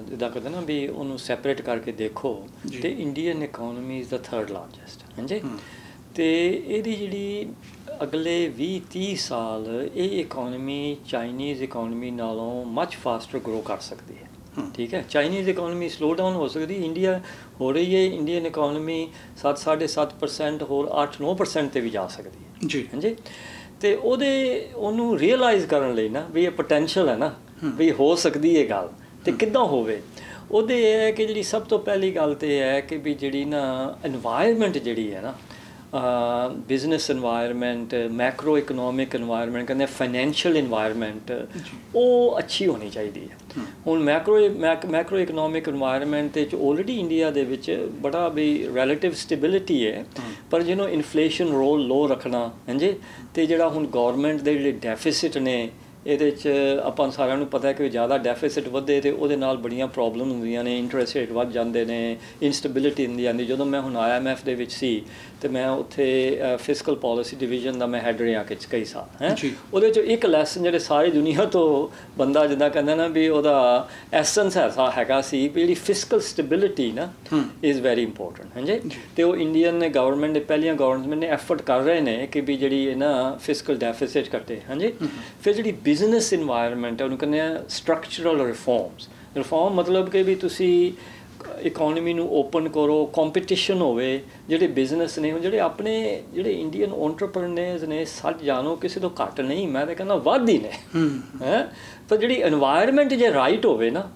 ਜਿੱਦਾਂ ਕਹਿੰਦੇ ਨਾ ਵੀ ਉਹਨੂੰ ਸੈਪਰੇਟ ਕਰਕੇ ਦੇਖੋ ਤੇ Indian economy is the 3rd largest. ਹਾਂਜੀ, ਅਤੇ ਇਹਦੀ ਜਿਹੜੀ ਅਗਲੇ 20-30 ਸਾਲ ਇਹ ਇਕੋਨਮੀ ਚਾਈਨੀਜ਼ ਇਕੋਨਮੀ ਨਾਲੋਂ ਮੱਚ ਫਾਸਟਰ ਗਰੋ ਕਰ ਸਕਦੀ ਹੈ। ਠੀਕ ਹੈ, ਚਾਈਨੀਜ਼ ਇਕੋਨਮੀ ਸਲੋ ਡਾਊਨ ਹੋ ਸਕਦੀ, ਇੰਡੀਆ ਹੋ ਰਹੀ ਹੈ। ਇੰਡੀਅਨ ਇਕੋਨਮੀ 7-7.5% ਹੋਰ 8-9% 'ਤੇ ਵੀ ਜਾ ਸਕਦੀ ਹੈ ਜੀ। ਹਾਂਜੀ, ਅਤੇ ਉਹਨੂੰ ਰੀਅਲਾਈਜ਼ ਕਰਨ ਲਈ ਨਾ ਵੀ ਇਹ ਪੋਟੈਂਸ਼ੀਅਲ ਹੈ ਨਾ ਵੀ ਹੋ ਸਕਦੀ ਹੈ ਗੱਲ, ਅਤੇ ਕਿੱਦਾਂ ਹੋਵੇ। ਉਹਦੇ ਇਹ ਹੈ ਕਿ ਜਿਹੜੀ ਸਭ ਤੋਂ ਪਹਿਲੀ ਗੱਲ ਤਾਂ ਇਹ ਹੈ ਕਿ ਵੀ ਜਿਹੜੀ ਨਾ ਇਨਵਾਇਰਮੈਂਟ ਜਿਹੜੀ ਹੈ ਨਾ, business environment, Macro economic environment, ਕਹਿੰਦੇ ਫਾਈਨੈਂਸ਼ੀਅਲ ਇਨਵਾਇਰਮੈਂਟ, ਉਹ ਅੱਛੀ ਹੋਣੀ ਚਾਹੀਦੀ ਹੈ। ਹੁਣ ਮੈਕਰੋ ਇਕਨੋਮਿਕ ਇਨਵਾਇਰਮੈਂਟ ਦੇ 'ਚ ਆਲਰੇਡੀ ਇੰਡੀਆ ਦੇ ਵਿੱਚ ਬੜਾ ਵੀ ਰਿਲੇਟਿਵ ਸਟੇਬਿਲਿਟੀ ਹੈ, ਪਰ ਜਿਹਨੂੰ ਇਨਫਲੇਸ਼ਨ ਰੋਲ ਲੋ ਰੱਖਣਾ, ਹਾਂਜੀ, ਅਤੇ ਜਿਹੜਾ ਹੁਣ ਗੌਰਮੈਂਟ ਦੇ ਜਿਹੜੇ ਡੈਫਿਸਿਟ ਨੇ ਇਹਦੇ 'ਚ ਆਪਾਂ ਸਾਰਿਆਂ ਨੂੰ ਪਤਾ ਕਿ ਜ਼ਿਆਦਾ ਡੈਫਿਸਿਟ ਵਧੇ ਅਤੇ ਉਹਦੇ ਨਾਲ ਬੜੀਆਂ ਪ੍ਰੋਬਲਮ ਹੁੰਦੀਆਂ ਨੇ, ਇੰਟਰਸਟ ਰੇਟ ਵੱਧ ਜਾਂਦੇ ਨੇ, ਇੰਸਟੇਬਿਲਿਟੀ ਹੁੰਦੀ ਜਾਂਦੀ। ਜਦੋਂ ਮੈਂ ਹੁਣ IMF ਦੇ ਵਿੱਚ ਸੀ ਅਤੇ ਮੈਂ ਉੱਥੇ ਫਿਸਕਲ ਪੋਲਿਸੀ ਡਿਵੀਜ਼ਨ ਦਾ ਮੈਂ ਹੈਡ ਰਿਹਾ ਕਈ ਸਾਲ ਹੈ। ਉਹਦੇ 'ਚੋਂ ਇੱਕ ਲੈਸਨ ਜਿਹੜੇ ਸਾਰੀ ਦੁਨੀਆ ਤੋਂ ਬੰਦਾ ਜਿੱਦਾਂ ਕਹਿੰਦਾ ਨਾ ਵੀ ਉਹਦਾ ਐਸੈਂਸ ਹੈਗਾ ਸੀ ਵੀ ਜਿਹੜੀ ਫਿਸਕਲ ਸਟੇਬਿਲਿਟੀ ਨਾ ਇਜ਼ ਵੈਰੀ ਇੰਪੋਰਟੈਂਟ। ਹਾਂਜੀ, ਅਤੇ ਉਹ ਇੰਡੀਅਨ ਨੇ ਗਵਰਨਮੈਂਟ ਨੇ ਪਹਿਲੀਆਂ ਗਵਰਨਮੈਂਟ ਨੇ ਐਫਰਟ ਕਰ ਰਹੇ ਨੇ ਕਿ ਵੀ ਜਿਹੜੀ ਇਹ ਨਾ ਫਿਸਕਲ ਡੈਫਿਸਿਟ ਘਟੇ। ਹਾਂਜੀ, ਫਿਰ ਜਿਹੜੀ ਬਿਜ਼ਨਸ ਇਨਵਾਇਰਮੈਂਟ ਹੈ ਉਹਨੂੰ ਕਹਿੰਦੇ ਆ ਸਟਰਕਚਰਲ ਰਿਫੋਰਮ ਮਤਲਬ ਕਿ ਵੀ ਤੁਸੀਂ ਇਕੋਨਮੀ ਨੂੰ ਓਪਨ ਕਰੋ, ਕੰਪੀਟੀਸ਼ਨ ਹੋਵੇ, ਜਿਹੜੇ ਬਿਜ਼ਨਸ ਨੇ ਜਿਹੜੇ ਆਪਣੇ ਜਿਹੜੇ ਇੰਡੀਅਨ ਐਂਟਰਪ੍ਰੇਨਰਸ ਨੇ, ਸੱਚ ਜਾਣੋ ਕਿਸੇ ਤੋਂ ਘੱਟ ਨਹੀਂ, ਮੈਂ ਤਾਂ ਕਹਿੰਦਾ ਵੱਧ ਹੀ ਨੇ ਹੈ। ਪਰ ਜਿਹੜੀ ਇਨਵਾਇਰਮੈਂਟ ਜੇ ਰਾਈਟ ਹੋਵੇ ਨਾ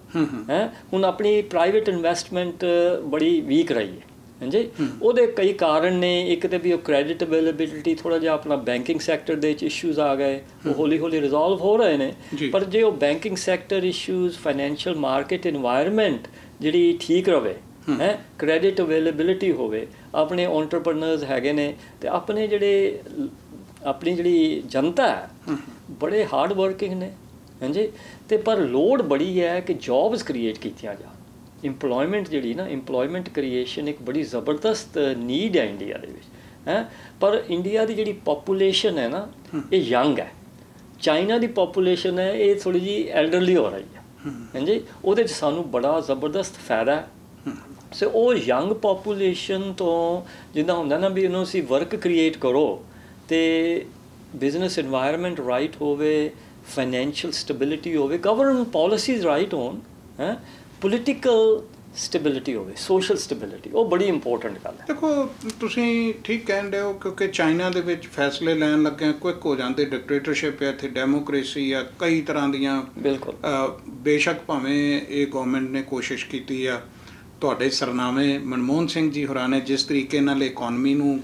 ਹੈ, ਹੁਣ ਆਪਣੀ ਪ੍ਰਾਈਵੇਟ ਇਨਵੈਸਟਮੈਂਟ ਬੜੀ ਵੀਕ ਰਹੀ ਹੈ। ਹਾਂਜੀ, ਉਹਦੇ ਕਈ ਕਾਰਨ ਨੇ। ਇੱਕ ਤਾਂ ਵੀ ਉਹ ਕ੍ਰੈਡਿਟ ਅਵੇਲੇਬਿਲਿਟੀ, ਥੋੜ੍ਹਾ ਜਿਹਾ ਆਪਣਾ ਬੈਂਕਿੰਗ ਸੈਕਟਰ ਦੇ ਵਿੱਚ ਇਸ਼ੂਜ਼ ਆ ਗਏ, ਉਹ ਹੌਲੀ ਹੌਲੀ ਰਿਜ਼ੋਲਵ ਹੋ ਰਹੇ ਨੇ। ਪਰ ਜੇ ਉਹ banking sector issues, financial market environment ਜਿਹੜੀ ਠੀਕ ਰਵੇ ਹੈ, ਕ੍ਰੈਡਿਟ ਅਵੇਲੇਬਿਲਿਟੀ ਹੋਵੇ, ਆਪਣੇ ਐਂਟਰਪ੍ਰੇਨਰਸ ਹੈਗੇ ਨੇ ਅਤੇ ਆਪਣੇ ਆਪਣੀ ਜਿਹੜੀ ਜਨਤਾ ਹੈ ਬੜੇ ਹਾਰਡ ਵਰਕਿੰਗ ਨੇ। ਹਾਂਜੀ, ਅਤੇ ਪਰ ਲੋੜ ਬੜੀ ਹੈ ਕਿ ਜੋਬਸ ਕ੍ਰੀਏਟ ਕੀਤੀਆਂ ਜਾਣ। ਇੰਪਲੋਇਮੈਂਟ ਜਿਹੜੀ ਨਾ, ਇੰਪਲੋਇਮੈਂਟ ਕ੍ਰੀਏਸ਼ਨ ਇੱਕ ਬੜੀ ਜ਼ਬਰਦਸਤ ਨੀਡ ਹੈ ਇੰਡੀਆ ਦੇ ਵਿੱਚ ਹੈ। ਪਰ ਇੰਡੀਆ ਦੀ ਜਿਹੜੀ ਪਾਪੂਲੇਸ਼ਨ ਹੈ ਨਾ ਇਹ ਯੰਗ ਹੈ, ਚਾਈਨਾ ਦੀ ਪਾਪੂਲੇਸ਼ਨ ਹੈ ਇਹ ਥੋੜ੍ਹੀ ਜਿਹੀ ਐਲਡਰਲੀ ਹੋ ਰਹੀ ਹੈ। ਹਾਂਜੀ, ਉਹਦੇ 'ਚ ਸਾਨੂੰ ਬੜਾ ਜ਼ਬਰਦਸਤ ਫਾਇਦਾ ਹੈ। ਸੋ ਉਹ ਯੰਗ ਪਾਪੂਲੇਸ਼ਨ ਤੋਂ ਜਿੱਦਾਂ ਹੁੰਦਾ ਨਾ ਵੀ ਉਹਨੂੰ ਅਸੀਂ ਵਰਕ ਕ੍ਰੀਏਟ ਕਰੋ ਅਤੇ ਬਿਜ਼ਨਸ ਇਨਵਾਇਰਮੈਂਟ ਰਾਈਟ ਹੋਵੇ, ਫਾਈਨੈਂਸ਼ੀਅਲ ਸਟੇਬਿਲਿਟੀ ਹੋਵੇ, ਗਵਰਨਮੈਂਟ ਪੋਲਿਸੀਜ਼ ਰਾਈਟ ਹੋਣ ਹੈ, ਪੋਲੀਟੀਕਲ ਸਟੇਬਿਲਿਟੀ ਹੋਵੇ, ਸੋਸ਼ਲ ਸਟੇਬਿਲਿਟੀ, ਉਹ ਬੜੀ ਇੰਪੋਰਟੈਂਟ ਗੱਲ ਹੈ। ਦੇਖੋ, ਤੁਸੀਂ ਠੀਕ ਕਹਿਣ ਰਹੇ ਹੋ ਕਿਉਂਕਿ ਚਾਈਨਾ ਦੇ ਵਿੱਚ ਫੈਸਲੇ ਲੈਣ ਲੱਗਿਆ ਕੁਇਕ ਹੋ ਜਾਂਦੇ, ਡਿਕਟੇਟਰਸ਼ਿਪ ਹੈ, ਇੱਥੇ ਡੈਮੋਕ੍ਰੇਸੀ ਆ, ਕਈ ਤਰ੍ਹਾਂ ਦੀਆਂ। ਬਿਲਕੁਲ, ਬੇਸ਼ੱਕ ਭਾਵੇਂ ਇਹ ਗੌਰਮੈਂਟ ਨੇ ਕੋਸ਼ਿਸ਼ ਕੀਤੀ ਆ, ਤੁਹਾਡੇ ਸਰਨਾਮੇ ਮਨਮੋਹਨ ਸਿੰਘ ਜੀ ਹੋਰਾਂ ਨੇ ਜਿਸ ਤਰੀਕੇ ਨਾਲ ਇਕੋਨਮੀ ਨੂੰ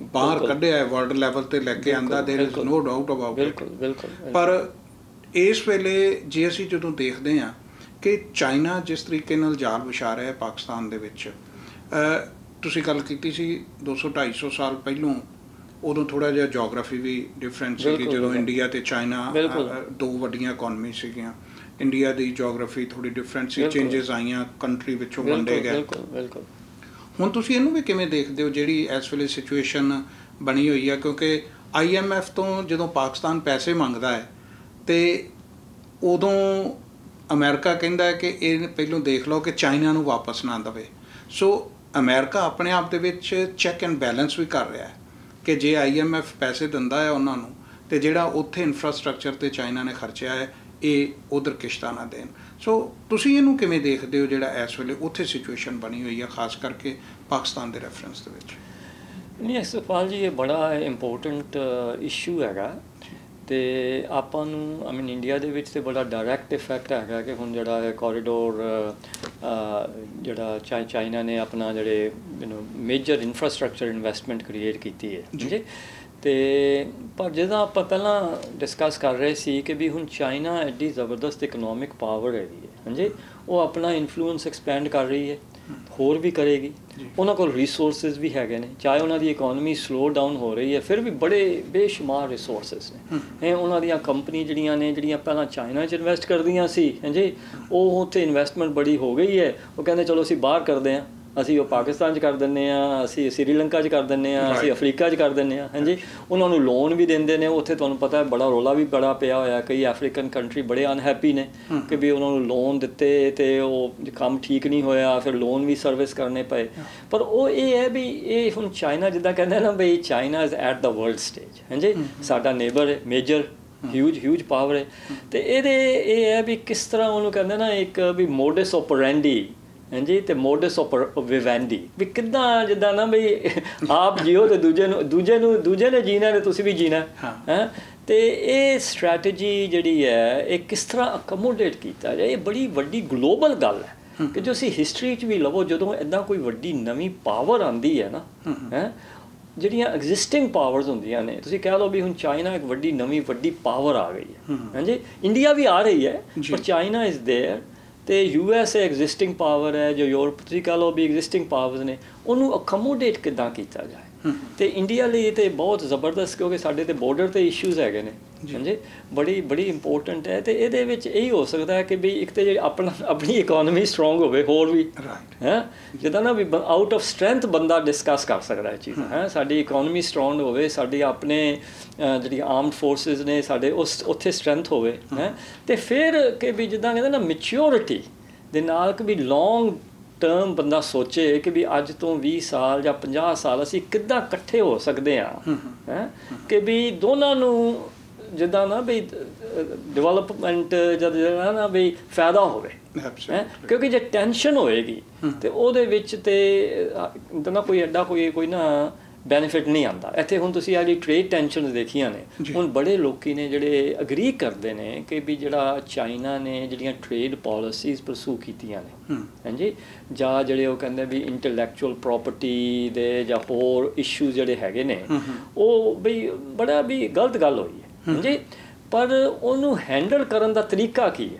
ਬਾਹਰ ਕੱਢਿਆ ਹੈ, ਵਰਲਡ ਲੈਵਲ 'ਤੇ ਲੈ ਕੇ ਆਂਦਾ, there is no doubt about it. ਪਰ ਇਸ ਵੇਲੇ ਜੇ ਅਸੀਂ ਜਦੋਂ ਦੇਖਦੇ ਹਾਂ ਕਿ ਚਾਈਨਾ ਜਿਸ ਤਰੀਕੇ ਨਾਲ ਜਾਲ ਵਿਛਾ ਰਿਹਾ ਹੈ ਪਾਕਿਸਤਾਨ ਦੇ ਵਿੱਚ, ਤੁਸੀਂ ਗੱਲ ਕੀਤੀ ਸੀ 200-250 ਸਾਲ ਪਹਿਲੋਂ, ਉਦੋਂ ਥੋੜ੍ਹਾ ਜਿਹਾ ਜੋਗਰਾਫੀ ਵੀ ਡਿਫਰੈਂਟ ਸੀਗੀ। ਜਦੋਂ ਇੰਡੀਆ ਅਤੇ ਚਾਈਨਾ ਦੋ ਵੱਡੀਆਂ ਇਕੋਨਮੀ ਸੀਗੀਆਂ, ਇੰਡੀਆ ਦੀ ਜੋਗਰਾਫੀ ਥੋੜ੍ਹੀ ਡਿਫਰੈਂਟ ਸੀ, ਚੇਂਜਸ ਆਈਆਂ, ਕੰਟਰੀ ਵਿੱਚੋਂ ਵੰਡੇ ਗਏ। ਹੁਣ ਤੁਸੀਂ ਇਹਨੂੰ ਵੀ ਕਿਵੇਂ ਦੇਖਦੇ ਹੋ ਜਿਹੜੀ ਇਸ ਵੇਲੇ ਸਿਚੁਏਸ਼ਨ ਬਣੀ ਹੋਈ ਆ, ਕਿਉਂਕਿ IMF ਤੋਂ ਜਦੋਂ ਪਾਕਿਸਤਾਨ ਪੈਸੇ ਮੰਗਦਾ ਹੈ ਤੇ ਉਦੋਂ ਅਮਰੀਕਾ ਕਹਿੰਦਾ ਹੈ ਕਿ ਇਹ ਪਹਿਲੋਂ ਦੇਖ ਲਓ ਕਿ ਚਾਈਨਾ ਨੂੰ ਵਾਪਸ ਨਾ ਦੇਵੇ। ਸੋ ਅਮਰੀਕਾ ਆਪਣੇ ਆਪ ਦੇ ਵਿੱਚ ਚੈੱਕ ਐਂਡ ਬੈਲੈਂਸ ਵੀ ਕਰ ਰਿਹਾ ਹੈ ਕਿ ਜੇ IMF ਪੈਸੇ ਦਿੰਦਾ ਹੈ ਉਹਨਾਂ ਨੂੰ, ਤੇ ਜਿਹੜਾ ਉੱਥੇ ਇਨਫਰਾਸਟਰਕਚਰ ਤੇ ਚਾਈਨਾ ਨੇ ਖਰਚਿਆ ਹੈ ਇਹ ਉਧਰ ਕਿਸ਼ਤਾਂ ਨਾ ਦੇਣ। ਸੋ ਤੁਸੀਂ ਇਹਨੂੰ ਕਿਵੇਂ ਦੇਖਦੇ ਹੋ ਜਿਹੜਾ ਇਸ ਵੇਲੇ ਉੱਥੇ ਸਿਚੁਏਸ਼ਨ ਬਣੀ ਹੋਈ ਹੈ, ਖਾਸ ਕਰਕੇ ਪਾਕਿਸਤਾਨ ਦੇ ਰੈਫਰੈਂਸ ਦੇ ਵਿੱਚ? ਨਹੀਂ ਸੁਖਪਾਲ ਜੀ, ਇਹ ਬੜਾ ਇੰਪੋਰਟੈਂਟ ਇਸ਼ੂ ਹੈਗਾ ਤੇ ਆਪਾਂ ਨੂੰ ਆਈ ਮੀਨ ਇੰਡੀਆ ਦੇ ਵਿੱਚ ਤੇ ਬੜਾ ਡਾਇਰੈਕਟ ਇਫੈਕਟ ਹੈਗਾ ਕਿ ਹੁਣ ਜਿਹੜਾ ਕੋਰੀਡੋਰ ਜਿਹੜਾ ਚਾਈਨਾ ਨੇ ਆਪਣਾ ਜਿਹੜੇ ਮੇਜਰ ਇਨਫਰਾਸਟਰਕਚਰ ਇਨਵੈਸਟਮੈਂਟ ਕ੍ਰੀਏਟ ਕੀਤੀ ਹੈ ਜੀ। ਤੇ ਪਰ ਜਿੱਦਾਂ ਆਪਾਂ ਪਹਿਲਾਂ ਡਿਸਕਸ ਕਰ ਰਹੇ ਸੀ ਕਿ ਵੀ ਹੁਣ ਚਾਈਨਾ ਐਡੀ ਜ਼ਬਰਦਸਤ ਇਕਨੋਮਿਕ ਪਾਵਰ ਹੈਗੀ ਹੈ ਹਾਂਜੀ, ਉਹ ਆਪਣਾ ਇਨਫਲੂਐਂਸ ਐਕਸਪੈਂਡ ਕਰ ਰਹੀ ਹੈ, ਹੋਰ ਵੀ ਕਰੇਗੀ। ਉਹਨਾਂ ਕੋਲ ਰਿਸੋਰਸਿਸ ਵੀ ਹੈਗੇ ਨੇ, ਚਾਹੇ ਉਹਨਾਂ ਦੀ ਇਕੋਨਮੀ ਸਲੋ ਡਾਊਨ ਹੋ ਰਹੀ ਹੈ ਫਿਰ ਵੀ ਬੜੇ ਬੇਸ਼ੁਮਾਰ ਰਿਸੋਰਸਿਸ ਨੇ। ਉਹਨਾਂ ਦੀਆਂ ਕੰਪਨੀ ਜਿਹੜੀਆਂ ਪਹਿਲਾਂ ਚਾਈਨਾ 'ਚ ਇਨਵੈਸਟ ਕਰਦੀਆਂ ਸੀ ਹਾਂਜੀ, ਉਹ ਉੱਥੇ ਇਨਵੈਸਟਮੈਂਟ ਬੜੀ ਹੋ ਗਈ ਹੈ, ਉਹ ਕਹਿੰਦੇ ਚਲੋ ਅਸੀਂ ਬਾਹਰ ਕਰਦੇ ਹਾਂ, ਅਸੀਂ ਉਹ ਪਾਕਿਸਤਾਨ 'ਚ ਕਰ ਦਿੰਦੇ ਹਾਂ, ਅਸੀਂ ਸ੍ਰੀਲੰਕਾ 'ਚ ਕਰ ਦਿੰਦੇ ਹਾਂ, ਅਸੀਂ ਅਫਰੀਕਾ 'ਚ ਕਰ ਦਿੰਦੇ ਹਾਂ ਹਾਂਜੀ। ਉਹਨਾਂ ਨੂੰ ਲੋਨ ਵੀ ਦਿੰਦੇ ਨੇ, ਉੱਥੇ ਤੁਹਾਨੂੰ ਪਤਾ ਹੈ ਬੜਾ ਰੌਲਾ ਵੀ ਬੜਾ ਪਿਆ ਹੋਇਆ, ਕਈ ਅਫਰੀਕਨ ਕੰਟਰੀ ਬੜੇ ਅਨਹੈਪੀ ਨੇ ਕਿ ਵੀ ਉਹਨਾਂ ਨੂੰ ਲੋਨ ਦਿੱਤੇ ਅਤੇ ਉਹ ਕੰਮ ਠੀਕ ਨਹੀਂ ਹੋਇਆ, ਫਿਰ ਲੋਨ ਵੀ ਸਰਵਿਸ ਕਰਨੇ ਪਏ। ਪਰ ਉਹ ਇਹ ਹੈ ਵੀ ਇਹ ਹੁਣ ਚਾਈਨਾ ਜਿੱਦਾਂ ਕਹਿੰਦੇ ਨਾ ਬਈ China is at the world stage ਹਾਂਜੀ, ਸਾਡਾ ਨੇਬਰ ਹੈ, ਮੇਜਰ ਹਿਊਜ ਪਾਵਰ ਹੈ। ਅਤੇ ਇਹ ਹੈ ਵੀ ਕਿਸ ਤਰ੍ਹਾਂ ਉਹਨੂੰ ਕਹਿੰਦੇ ਨਾ ਇੱਕ ਵੀ ਮੋਡਸ ਓਪਰੈਂਡੀ ਹਾਂਜੀ, ਅਤੇ ਮੋਡਸ ਵਿਵੈਂਡੀ ਵੀ ਕਿੱਦਾਂ ਜਿੱਦਾਂ ਨਾ ਬਈ ਆਪ ਜੀਓ ਅਤੇ ਦੂਜੇ ਨੇ ਜੀਣਾ ਅਤੇ ਤੁਸੀਂ ਵੀ ਜੀਣਾ ਹੈ। ਅਤੇ ਇਹ ਸਟ੍ਰੈਟਜੀ ਜਿਹੜੀ ਹੈ ਇਹ ਕਿਸ ਤਰ੍ਹਾਂ ਅਕਮੋਡੇਟ ਕੀਤਾ ਜਾਏ, ਇਹ ਬੜੀ ਵੱਡੀ ਗਲੋਬਲ ਗੱਲ ਹੈ ਕਿ ਜੋ ਅਸੀਂ ਹਿਸਟਰੀ 'ਚ ਵੀ ਲਵੋ ਜਦੋਂ ਇੱਦਾਂ ਕੋਈ ਵੱਡੀ ਨਵੀਂ ਪਾਵਰ ਆਉਂਦੀ ਹੈ ਨਾ ਹੈ, ਜਿਹੜੀਆਂ ਐਗਜ਼ਿਸਟਿੰਗ ਪਾਵਰਸ ਹੁੰਦੀਆਂ ਨੇ, ਤੁਸੀਂ ਕਹਿ ਲਓ ਵੀ ਹੁਣ ਚਾਈਨਾ ਇੱਕ ਵੱਡੀ ਪਾਵਰ ਆ ਗਈ ਹੈ ਹਾਂਜੀ, ਇੰਡੀਆ ਵੀ ਆ ਰਹੀ ਹੈ ਪਰ ਚਾਈਨਾ ਇਜ਼ ਦੇਅਰ, ਅਤੇ USA ਐਗਜ਼ਿਸਟਿੰਗ ਪਾਵਰ ਹੈ, ਜੋ ਯੂਰਪ ਤੁਸੀਂ ਕਹਿ ਲਓ ਵੀ ਐਗਜ਼ਿਸਟਿੰਗ ਪਾਵਰਸ ਨੇ, ਉਹਨੂੰ ਅਕਮੋਡੇਟ ਕਿੱਦਾਂ ਕੀਤਾ ਜਾਏ। ਅਤੇ ਇੰਡੀਆ ਲਈ ਤਾਂ ਬਹੁਤ ਜ਼ਬਰਦਸਤ, ਕਿਉਂਕਿ ਸਾਡੇ ਤਾਂ ਬਾਰਡਰ 'ਤੇ ਇਸ਼ੂਜ਼ ਹੈਗੇ ਨੇ ਹਾਂਜੀ, ਬੜੀ ਇੰਪੋਰਟੈਂਟ ਹੈ। ਅਤੇ ਇਹਦੇ ਵਿੱਚ ਇਹੀ ਹੋ ਸਕਦਾ ਹੈ ਕਿ ਵੀ ਇੱਕ ਤਾਂ ਜਿਹੜੀ ਆਪਣੀ ਇਕੋਨਮੀ ਸਟਰੋਂਗ ਹੋਵੇ, ਹੋਰ ਵੀ ਹੈ ਜਿੱਦਾਂ ਨਾ ਵੀ ਆਊਟ ਆਫ ਸਟਰੈਂਥ ਬੰਦਾ ਡਿਸਕਸ ਕਰ ਸਕਦਾ ਇਹ ਚੀਜ਼ਾਂ ਹੈ, ਸਾਡੀ ਇਕੋਨਮੀ ਸਟਰੋਂਗ ਹੋਵੇ, ਸਾਡੀ ਆਪਣੇ ਜਿਹੜੀ ਆਰਮਡ ਫੋਰਸਿਸ ਨੇ ਸਾਡੇ ਉੱਥੇ ਸਟਰੈਂਥ ਹੋਵੇ ਹੈ, ਅਤੇ ਫਿਰ ਕਿ ਵੀ ਜਿੱਦਾਂ ਕਹਿੰਦੇ ਨਾ ਮੈਚਿਓਰਿਟੀ ਦੇ ਨਾਲ ਕਿ ਵੀ ਲੌਂਗ ਟਰਮ ਬੰਦਾ ਸੋਚੇ ਕਿ ਵੀ ਅੱਜ ਤੋਂ 20 ਸਾਲ ਜਾਂ 50 ਸਾਲ ਅਸੀਂ ਕਿੱਦਾਂ ਇਕੱਠੇ ਹੋ ਸਕਦੇ ਹਾਂ ਹੈ, ਕਿ ਵੀ ਦੋਨਾਂ ਨੂੰ ਜਿੱਦਾਂ ਨਾ ਵੀ ਡਿਵੈਲਪਮੈਂਟ ਜਦ ਜਿਹੜਾ ਨਾ ਵੀ ਫਾਇਦਾ ਹੋਵੇ ਹੈ, ਕਿਉਂਕਿ ਜੇ ਟੈਨਸ਼ਨ ਹੋਏਗੀ ਅਤੇ ਉਹਦੇ ਵਿੱਚ ਤਾਂ ਨਾ ਕੋਈ ਐਡਾ ਕੋਈ ਨਾ ਬੈਨੀਫਿਟ ਨਹੀਂ ਆਉਂਦਾ। ਇੱਥੇ ਹੁਣ ਤੁਸੀਂ ਆਹ ਟ੍ਰੇਡ ਟੈਨਸ਼ਨਸ ਦੇਖੀਆਂ ਨੇ, ਹੁਣ ਬੜੇ ਲੋਕੀ ਨੇ ਜਿਹੜੇ ਅਗਰੀ ਕਰਦੇ ਨੇ ਕਿ ਵੀ ਜਿਹੜਾ ਚਾਈਨਾ ਨੇ ਜਿਹੜੀਆਂ ਟ੍ਰੇਡ ਪਾਲਿਸੀਜ਼ ਪਰਸੂ ਕੀਤੀਆਂ ਨੇ ਹਾਂਜੀ, ਜਾਂ ਜਿਹੜੇ ਉਹ ਕਹਿੰਦੇ ਵੀ ਇੰਟਲੈਕਚੁਅਲ ਪ੍ਰੋਪਰਟੀ ਦੇ ਜਾਂ ਹੋਰ ਇਸ਼ੂਜ਼ ਜਿਹੜੇ ਹੈਗੇ ਨੇ, ਉਹ ਬਈ ਬੜਾ ਵੀ ਗਲਤ ਗੱਲ ਹੋਈ ਹੈ ਹਾਂਜੀ। ਪਰ ਉਹਨੂੰ ਹੈਂਡਲ ਕਰਨ ਦਾ ਤਰੀਕਾ ਕੀ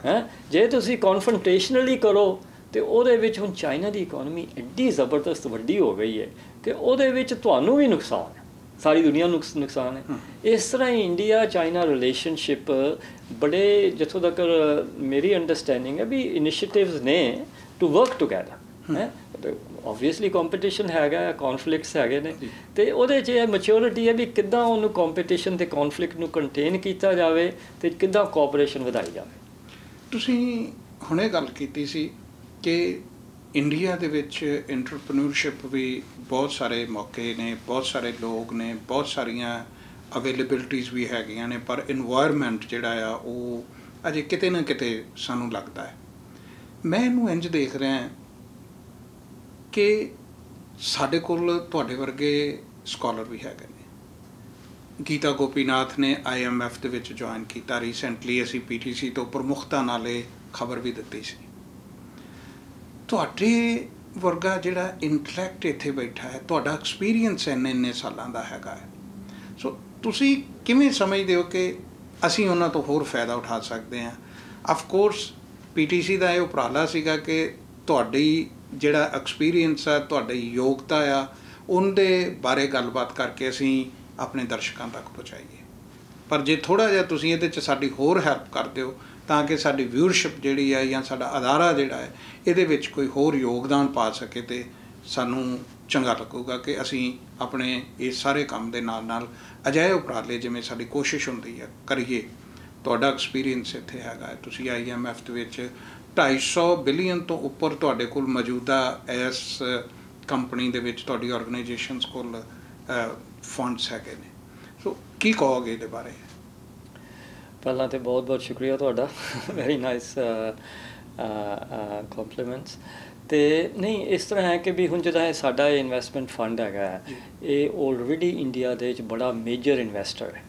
ਹੈ ਜੇ ਤੁਸੀਂ ਕਨਫਰੰਟੇਸ਼ਨਲੀ ਕਰੋ ਅਤੇ ਉਹਦੇ ਵਿੱਚ ਹੁਣ ਚਾਈਨਾ ਦੀ ਇਕੋਨਮੀ ਐਡੀ ਜ਼ਬਰਦਸਤ ਵੱਡੀ ਹੋ ਗਈ ਹੈ ਕਿ ਉਹਦੇ ਵਿੱਚ ਤੁਹਾਨੂੰ ਵੀ ਨੁਕਸਾਨ ਹੈ, ਸਾਰੀ ਦੁਨੀਆ ਨੂੰ ਨੁਕਸਾਨ ਹੈ। ਇਸ ਤਰ੍ਹਾਂ ਹੀ ਇੰਡੀਆ ਚਾਈਨਾ ਰਿਲੇਸ਼ਨਸ਼ਿਪ ਬੜੇ ਜਿੱਥੋਂ ਤੱਕ ਮੇਰੀ ਅੰਡਰਸਟੈਂਡਿੰਗ ਹੈ ਵੀ ਇਨੀਸ਼ੀਏਟਿਵਸ ਨੇ ਟੂ ਵਰਕ ਟੂਗੈਦਰ ਹੈ। ਓਬਵੀਅਸਲੀ ਕੰਪੀਟੀਸ਼ਨ ਹੈਗਾ, ਕੌਨਫਲਿਕਟਸ ਹੈਗੇ ਨੇ, ਅਤੇ ਉਹਦੇ 'ਚ ਇਹ ਮੈਚਿਓਰਿਟੀ ਹੈ ਵੀ ਕਿੱਦਾਂ ਉਹਨੂੰ ਕੰਪੀਟੀਸ਼ਨ ਅਤੇ ਕੌਨਫਲਿਕਟ ਨੂੰ ਕੰਟੇਨ ਕੀਤਾ ਜਾਵੇ ਅਤੇ ਕਿੱਦਾਂ ਕੋਆਪਰੇਸ਼ਨ ਵਧਾਈ ਜਾਵੇ। ਤੁਸੀਂ ਹੁਣੇ ਗੱਲ ਕੀਤੀ ਸੀ ਕਿ ਇੰਡੀਆ ਦੇ ਵਿੱਚ ਇੰਟਰਪ੍ਰੈਨਿਓਰਸ਼ਿਪ ਵੀ ਬਹੁਤ ਸਾਰੇ ਮੌਕੇ ਨੇ, ਬਹੁਤ ਸਾਰੇ ਲੋਕ ਨੇ, ਬਹੁਤ ਸਾਰੀਆਂ ਅਵੇਲੇਬਿਲਟੀਜ਼ ਵੀ ਹੈਗੀਆਂ ਨੇ, ਪਰ ਇਨਵਾਇਰਮੈਂਟ ਜਿਹੜਾ ਆ ਉਹ ਅਜੇ ਕਿਤੇ ਨਾ ਕਿਤੇ ਸਾਨੂੰ ਲੱਗਦਾ ਹੈ। ਮੈਂ ਇਹਨੂੰ ਇੰਝ ਦੇਖ ਰਿਹਾ ਕਿ ਸਾਡੇ ਕੋਲ ਤੁਹਾਡੇ ਵਰਗੇ ਸਕਾਲਰ ਵੀ ਹੈਗੇ ਨੇ। ਗੀਤਾ ਗੋਪੀਨਾਥ ਨੇ IMF ਦੇ ਵਿੱਚ ਜੁਆਇਨ ਕੀਤਾ ਰੀਸੈਂਟਲੀ, ਅਸੀਂ PTC ਤੋਂ ਪ੍ਰਮੁਖਤਾ ਨਾਲ ਇਹ ਖਬਰ ਵੀ ਦਿੱਤੀ ਸੀ। ਤੁਹਾਡੇ ਵਰਗਾ ਜਿਹੜਾ ਇੰਟਲੈਕਟ ਇੱਥੇ ਬੈਠਾ ਹੈ, ਤੁਹਾਡਾ ਐਕਸਪੀਰੀਅੰਸ ਇੰਨੇ ਸਾਲਾਂ ਦਾ ਹੈਗਾ ਹੈ, ਸੋ ਤੁਸੀਂ ਕਿਵੇਂ ਸਮਝਦੇ ਹੋ ਕਿ ਅਸੀਂ ਉਹਨਾਂ ਤੋਂ ਹੋਰ ਫਾਇਦਾ ਉਠਾ ਸਕਦੇ ਹਾਂ? ਅਫਕੋਰਸ PTC ਦਾ ਇਹ ਉਪਰਾਲਾ ਸੀਗਾ ਕਿ ਤੁਹਾਡੀ ਜਿਹੜਾ ਐਕਸਪੀਰੀਅੰਸ ਆ, ਤੁਹਾਡੀ ਯੋਗਤਾ ਆ, ਉਹਦੇ ਬਾਰੇ ਗੱਲਬਾਤ ਕਰਕੇ ਅਸੀਂ ਆਪਣੇ ਦਰਸ਼ਕਾਂ ਤੱਕ ਪਹੁੰਚਾਈਏ। ਪਰ ਜੇ ਥੋੜ੍ਹਾ ਜਿਹਾ ਤੁਸੀਂ ਇਹਦੇ 'ਚ ਸਾਡੀ ਹੋਰ ਹੈਲਪ ਕਰ ਦਿਓ ਤਾਂ ਕਿ ਸਾਡੀ ਵਿਊਅਰਸ਼ਿਪ ਜਿਹੜੀ ਹੈ ਜਾਂ ਸਾਡਾ ਅਦਾਰਾ ਜਿਹੜਾ ਹੈ ਇਹਦੇ ਵਿੱਚ ਕੋਈ ਹੋਰ ਯੋਗਦਾਨ ਪਾ ਸਕੇ, ਅਤੇ ਸਾਨੂੰ ਚੰਗਾ ਲੱਗੂਗਾ ਕਿ ਅਸੀਂ ਆਪਣੇ ਇਸ ਸਾਰੇ ਕੰਮ ਦੇ ਨਾਲ ਅਜਿਹੇ ਉਪਰਾਲੇ ਜਿਵੇਂ ਸਾਡੀ ਕੋਸ਼ਿਸ਼ ਹੁੰਦੀ ਹੈ ਕਰੀਏ। ਤੁਹਾਡਾ ਐਕਸਪੀਰੀਅੰਸ ਇੱਥੇ ਹੈਗਾ, ਤੁਸੀਂ IMF ਦੇ ਵਿੱਚ 250 ਬਿਲੀਅਨ ਤੋਂ ਉੱਪਰ ਤੁਹਾਡੇ ਕੋਲ ਮੌਜੂਦਾ ਇਸ ਕੰਪਨੀ ਦੇ ਵਿੱਚ ਤੁਹਾਡੀ ਆਰਗੇਨਾਈਜੇਸ਼ਨਸ ਕੋਲ ਫੰਡਸ ਹੈਗੇ ਨੇ। ਸੋ ਕੀ ਕਹੋਗੇ ਇਹਦੇ ਬਾਰੇ? ਪਹਿਲਾਂ ਤਾਂ ਬਹੁਤ ਬਹੁਤ ਸ਼ੁਕਰੀਆ ਤੁਹਾਡਾ, ਵੈਰੀ ਨਾਈਸ ਕੰਪਲੀਮੈਂਟਸ। ਅਤੇ ਨਹੀਂ, ਇਸ ਤਰ੍ਹਾਂ ਹੈ ਕਿ ਵੀ ਹੁਣ ਜਿੱਦਾਂ ਇਹ ਸਾਡਾ ਇਨਵੈਸਟਮੈਂਟ ਫੰਡ ਹੈਗਾ, ਇਹ ਆਲਰੇਡੀ ਇੰਡੀਆ ਦੇ ਵਿੱਚ ਬੜਾ ਮੇਜਰ ਇਨਵੈਸਟਰ ਹੈ।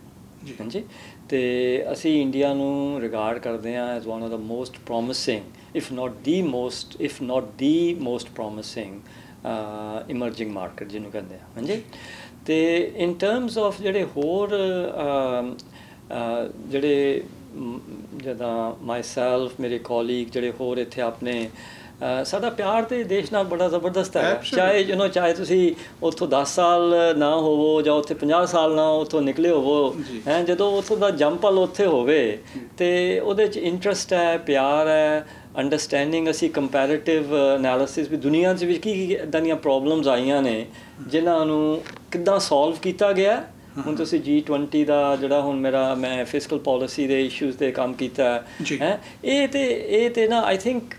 ਹਾਂਜੀ, ਅਤੇ ਅਸੀਂ ਇੰਡੀਆ ਨੂੰ ਰਿਗਾਰਡ ਕਰਦੇ ਹਾਂ as one of the most promising if not the most promising emerging market ਜਿਹਨੂੰ ਕਹਿੰਦੇ ਆ। ਹਾਂਜੀ, ਅਤੇ ਇਨ ਟਰਮਸ ਆਫ ਜਿਹੜੇ ਹੋਰ ਜਿਹੜੇ ਜਿੱਦਾਂ ਮਾਈਸੈਲਫ, ਮੇਰੇ ਕੋਲੀਗ ਜਿਹੜੇ ਹੋਰ ਇੱਥੇ ਆਪਣੇ, ਸਾਡਾ ਪਿਆਰ ਤੇ ਦੇਸ਼ ਨਾਲ ਬੜਾ ਜ਼ਬਰਦਸਤ ਹੈ। ਚਾਹੇ ਤੁਸੀਂ ਉੱਥੋਂ 10 ਸਾਲ ਨਾ ਹੋਵੋ ਜਾਂ ਉੱਥੇ 50 ਸਾਲ ਨਾ ਉੱਥੋਂ ਨਿਕਲੇ ਹੋਵੋ, ਹੈਂ, ਜਦੋਂ ਉੱਥੋਂ ਦਾ ਜੰਪਲ ਉੱਥੇ ਹੋਵੇ ਅਤੇ ਉਹਦੇ 'ਚ ਇੰਟਰਸਟ ਹੈ, ਪਿਆਰ ਹੈ, ਅੰਡਰਸਟੈਂਡਿੰਗ। ਅਸੀਂ ਕੰਪੈਰੇਟਿਵ ਐਨਾਲਿਸਿਸ ਵੀ ਦੁਨੀਆ 'ਚ ਵੀ ਕੀ ਇੱਦਾਂ ਦੀਆਂ ਪ੍ਰੋਬਲਮਸ ਆਈਆਂ ਨੇ ਜਿਨ੍ਹਾਂ ਨੂੰ ਕਿੱਦਾਂ ਸੋਲਵ ਕੀਤਾ ਗਿਆ। ਹੁਣ ਤੁਸੀਂ G20 ਦਾ ਜਿਹੜਾ ਹੁਣ ਮੈਂ ਫਿਸਕਲ ਪੋਲਿਸੀ ਦੇ ਇਸ਼ੂਜ਼ 'ਤੇ ਕੰਮ ਕੀਤਾ ਹੈ, ਇਹ ਤੇ ਨਾ I think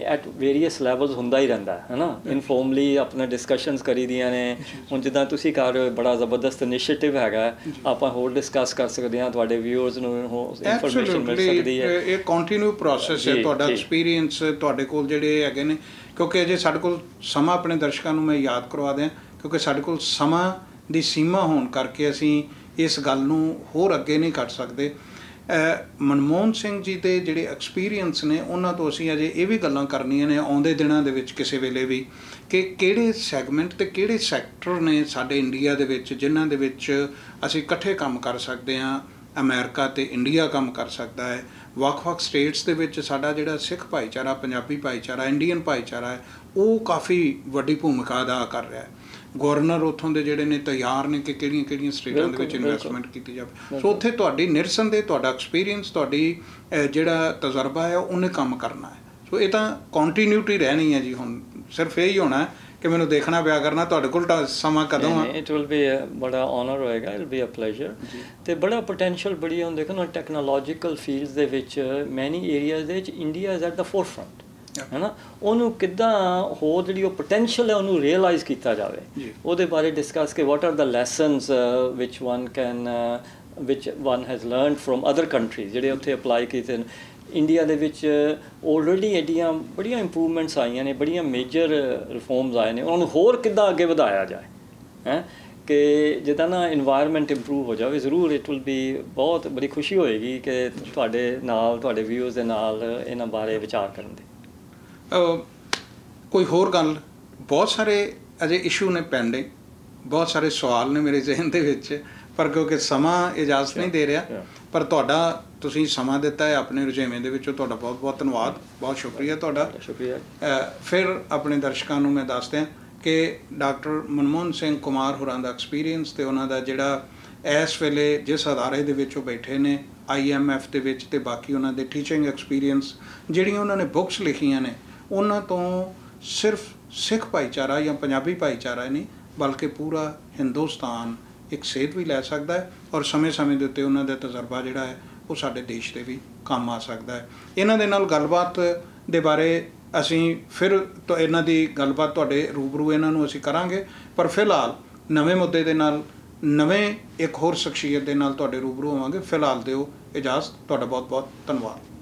at various levels ਹੁੰਦਾ ਹੀ ਰਹਿੰਦਾ ਹੈ ਨਾ। ਇਨਫੋਰਮਲੀ ਆਪਣੇ ਡਿਸਕਸ਼ਨਸ ਕਰੀ ਦੀਆਂ ਨੇ। ਹੁਣ ਜਿੱਦਾਂ ਤੁਸੀਂ ਕਰ ਰਹੇ ਹੋ, ਬੜਾ ਜ਼ਬਰਦਸਤ ਇਨੀਸ਼ੀਏਟਿਵ ਹੈਗਾ, ਆਪਾਂ ਹੋਰ ਡਿਸਕਸ ਕਰ ਸਕਦੇ ਹਾਂ, ਤੁਹਾਡੇ ਵਿਊਅਰਸ ਨੂੰ ਇਨਫੋਰਮੇਸ਼ਨ ਮਿਲ ਸਕਦੀ ਹੈ। ਇਹ ਕੰਟੀਨਿਊ ਪ੍ਰੋਸੈਸ ਹੈ। ਤੁਹਾਡਾ ਐਕਸਪੀਰੀਅੰਸ ਤੁਹਾਡੇ ਕੋਲ ਜਿਹੜੇ ਹੈਗੇ ਨੇ, ਕਿਉਂਕਿ ਅਜੇ ਸਾਡੇ ਕੋਲ ਸਮਾਂ, ਆਪਣੇ ਦਰਸ਼ਕਾਂ ਨੂੰ ਮੈਂ ਯਾਦ ਕਰਵਾ ਦਿਆਂ, ਕਿਉਂਕਿ ਸਾਡੇ ਕੋਲ ਸਮਾਂ ਦੀ ਸੀਮਾ ਹੋਣ ਕਰਕੇ ਅਸੀਂ ਇਸ ਗੱਲ ਨੂੰ ਹੋਰ ਅੱਗੇ ਨਹੀਂ ਕਰ ਸਕਦੇ। ਮਨਮੋਹਨ ਸਿੰਘ ਜੀ ਦੇ ਜਿਹੜੇ ਐਕਸਪੀਰੀਅੰਸ ਨੇ ਉਹਨਾਂ ਤੋਂ ਅਸੀਂ ਅਜੇ ਇਹ ਵੀ ਗੱਲਾਂ ਕਰਨੀਆਂ ਨੇ ਆਉਂਦੇ ਦਿਨਾਂ ਦੇ ਵਿੱਚ ਕਿਸੇ ਵੇਲੇ ਵੀ, ਕਿ ਕਿਹੜੇ ਸੈਗਮੈਂਟ ਅਤੇ ਕਿਹੜੇ ਸੈਕਟਰ ਨੇ ਸਾਡੇ ਇੰਡੀਆ ਦੇ ਵਿੱਚ ਜਿਨ੍ਹਾਂ ਦੇ ਵਿੱਚ ਅਸੀਂ ਇਕੱਠੇ ਕੰਮ ਕਰ ਸਕਦੇ ਹਾਂ। ਅਮਰੀਕਾ ਅਤੇ ਇੰਡੀਆ ਕੰਮ ਕਰ ਸਕਦਾ ਹੈ। ਵੱਖ-ਵੱਖ ਸਟੇਟਸ ਦੇ ਵਿੱਚ ਸਾਡਾ ਜਿਹੜਾ ਸਿੱਖ ਭਾਈਚਾਰਾ, ਪੰਜਾਬੀ ਭਾਈਚਾਰਾ, ਇੰਡੀਅਨ ਭਾਈਚਾਰਾ ਹੈ, ਉਹ ਕਾਫੀ ਵੱਡੀ ਭੂਮਿਕਾ ਅਦਾ ਕਰ ਰਿਹਾ ਹੈ। ਗਵਰਨਰ ਉੱਥੋਂ ਦੇ ਜਿਹੜੇ ਨੇ ਤਿਆਰ ਨੇ ਕਿ ਕਿਹੜੀਆਂ ਸਟੇਟਾਂ ਦੇ ਵਿੱਚ ਇਨਵੈਸਟਮੈਂਟ ਕੀਤੀ ਜਾਵੇ। ਸੋ ਉੱਥੇ ਤੁਹਾਡੀ ਨਿਰਸੰਦੇਹ ਤੁਹਾਡਾ ਐਕਸਪੀਰੀਅੰਸ, ਤੁਹਾਡੀ ਜਿਹੜਾ ਤਜਰਬਾ ਹੈ, ਉਹਨੇ ਕੰਮ ਕਰਨਾ ਹੈ। ਸੋ ਇਹ ਤਾਂ ਕੰਟੀਨਿਊਟੀ ਰਹਿਣੀ ਹੈ ਜੀ। ਹੁਣ ਸਿਰਫ ਇਹ ਹੀ ਹੋਣਾ ਕਿ ਮੈਨੂੰ ਦੇਖਣਾ ਪਿਆ ਕਰਨਾ ਤੁਹਾਡੇ ਕੋਲ ਸਮਾਂ ਕਦੋਂ ਆ। ਇਟ ਵਿਲ ਬੀ ਬੜਾ ਆਨਰ ਹੋਏਗਾ, it will be a pleasure. ਅਤੇ ਬੜਾ ਪੋਟੈਂਸ਼ੀਅਲ ਬੜੀ ਹੁਣ ਦੇਖੋ ਨਾ, ਟੈਕਨੋਲੋਜੀਕਲ ਫੀਲਡਸ ਦੇ ਵਿੱਚ ਮੈਨੀ ਏਰੀਆਜ਼ ਦੇ ਵਿੱਚ ਇੰਡੀਆ ਇਜ਼ ਐਟ ਦਾ ਫੋਰਫਰੰਟ, ਹੈ ਨਾ। ਉਹਨੂੰ ਕਿੱਦਾਂ ਹੋਰ ਜਿਹੜੀ ਉਹ ਪੋਟੈਂਸ਼ੀਅਲ ਹੈ ਉਹਨੂੰ ਰੀਅਲਾਈਜ਼ ਕੀਤਾ ਜਾਵੇ, ਉਹਦੇ ਬਾਰੇ ਡਿਸਕਸ ਕਿ what are the lessons which one has learned from other countries ਜਿਹੜੇ ਉੱਥੇ ਅਪਲਾਈ ਕੀਤੇ ਨੇ। ਇੰਡੀਆ ਦੇ ਵਿੱਚ ਆਲਰੇਡੀ ਐਡੀਆਂ ਬੜੀਆਂ ਇੰਪਰੂਵਮੈਂਟਸ ਆਈਆਂ ਨੇ, ਬੜੀਆਂ ਮੇਜਰ ਰਿਫੋਰਮਸ ਆਏ ਨੇ, ਉਹਨਾਂ ਨੂੰ ਹੋਰ ਕਿੱਦਾਂ ਅੱਗੇ ਵਧਾਇਆ ਜਾਏ, ਹੈ ਕਿ ਜਿੱਦਾਂ ਨਾ ਇਨਵਾਇਰਮੈਂਟ ਇੰਪਰੂਵ ਹੋ ਜਾਵੇ। ਜ਼ਰੂਰ ਇਟ ਵਿਲ ਬੀ, ਬਹੁਤ ਬੜੀ ਖੁਸ਼ੀ ਹੋਏਗੀ ਕਿ ਤੁਹਾਡੇ ਨਾਲ, ਤੁਹਾਡੇ ਵਿਊਜ਼ ਦੇ ਨਾਲ ਇਹਨਾਂ ਬਾਰੇ ਵਿਚਾਰ ਕਰਨ ਦੀ। ਕੋਈ ਹੋਰ ਗੱਲ? ਬਹੁਤ ਸਾਰੇ ਅਜੇ ਇਸ਼ੂ ਨੇ ਪੈਂਡਿੰਗ, ਬਹੁਤ ਸਾਰੇ ਸਵਾਲ ਨੇ ਮੇਰੇ ਜ਼ਿਹਨ ਦੇ ਵਿੱਚ, ਪਰ ਕਿਉਂਕਿ ਸਮਾਂ ਇਜਾਜ਼ਤ ਨਹੀਂ ਦੇ ਰਿਹਾ। ਪਰ ਤੁਸੀਂ ਸਮਾਂ ਦਿੱਤਾ ਹੈ ਆਪਣੇ ਰੁਝੇਵੇਂ ਦੇ ਵਿੱਚੋਂ, ਤੁਹਾਡਾ ਬਹੁਤ ਬਹੁਤ ਧੰਨਵਾਦ, ਬਹੁਤ ਸ਼ੁਕਰੀਆ ਤੁਹਾਡਾ। ਸ਼ੁਕਰੀਆ। ਫਿਰ ਆਪਣੇ ਦਰਸ਼ਕਾਂ ਨੂੰ ਮੈਂ ਦੱਸ ਦਿਆਂ ਕਿ ਡਾਕਟਰ ਮਨਮੋਹਨ ਸਿੰਘ ਕੁਮਾਰ ਹੋਰਾਂ ਦਾ ਐਕਸਪੀਰੀਅੰਸ ਅਤੇ ਉਹਨਾਂ ਦਾ ਜਿਹੜਾ ਇਸ ਵੇਲੇ ਜਿਸ ਅਦਾਰੇ ਦੇ ਵਿੱਚ ਉਹ ਬੈਠੇ ਨੇ IMF ਦੇ ਵਿੱਚ, ਅਤੇ ਬਾਕੀ ਉਹਨਾਂ ਦੇ ਟੀਚਿੰਗ ਐਕਸਪੀਰੀਅੰਸ, ਜਿਹੜੀਆਂ ਉਹਨਾਂ ਨੇ ਬੁੱਕਸ ਲਿਖੀਆਂ ਨੇ, ਉਹਨਾਂ ਤੋਂ ਸਿਰਫ ਸਿੱਖ ਭਾਈਚਾਰਾ ਜਾਂ ਪੰਜਾਬੀ ਭਾਈਚਾਰਾ ਨਹੀਂ ਬਲਕਿ ਪੂਰਾ ਹਿੰਦੁਸਤਾਨ ਇੱਕ ਸੇਧ ਵੀ ਲੈ ਸਕਦਾ ਹੈ। ਔਰ ਸਮੇਂ-ਸਮੇਂ ਦੇ ਉੱਤੇ ਉਹਨਾਂ ਦਾ ਤਜਰਬਾ ਜਿਹੜਾ ਹੈ ਉਹ ਸਾਡੇ ਦੇਸ਼ ਦੇ ਵੀ ਕੰਮ ਆ ਸਕਦਾ ਹੈ। ਇਹਨਾਂ ਦੇ ਨਾਲ ਗੱਲਬਾਤ ਦੇ ਬਾਰੇ ਅਸੀਂ ਫਿਰ ਇਹਨਾਂ ਦੀ ਗੱਲਬਾਤ ਤੁਹਾਡੇ ਰੂਬਰੂ ਇਹਨਾਂ ਨੂੰ ਅਸੀਂ ਕਰਾਂਗੇ। ਪਰ ਫਿਲਹਾਲ ਨਵੇਂ ਮੁੱਦੇ ਦੇ ਨਾਲ, ਨਵੇਂ ਇੱਕ ਹੋਰ ਸ਼ਖਸੀਅਤ ਦੇ ਨਾਲ ਤੁਹਾਡੇ ਰੂਬਰੂ ਹੋਵਾਂਗੇ। ਫਿਲਹਾਲ ਦਿਓ ਇਜਾਜ਼ਤ। ਤੁਹਾਡਾ ਬਹੁਤ ਬਹੁਤ ਧੰਨਵਾਦ।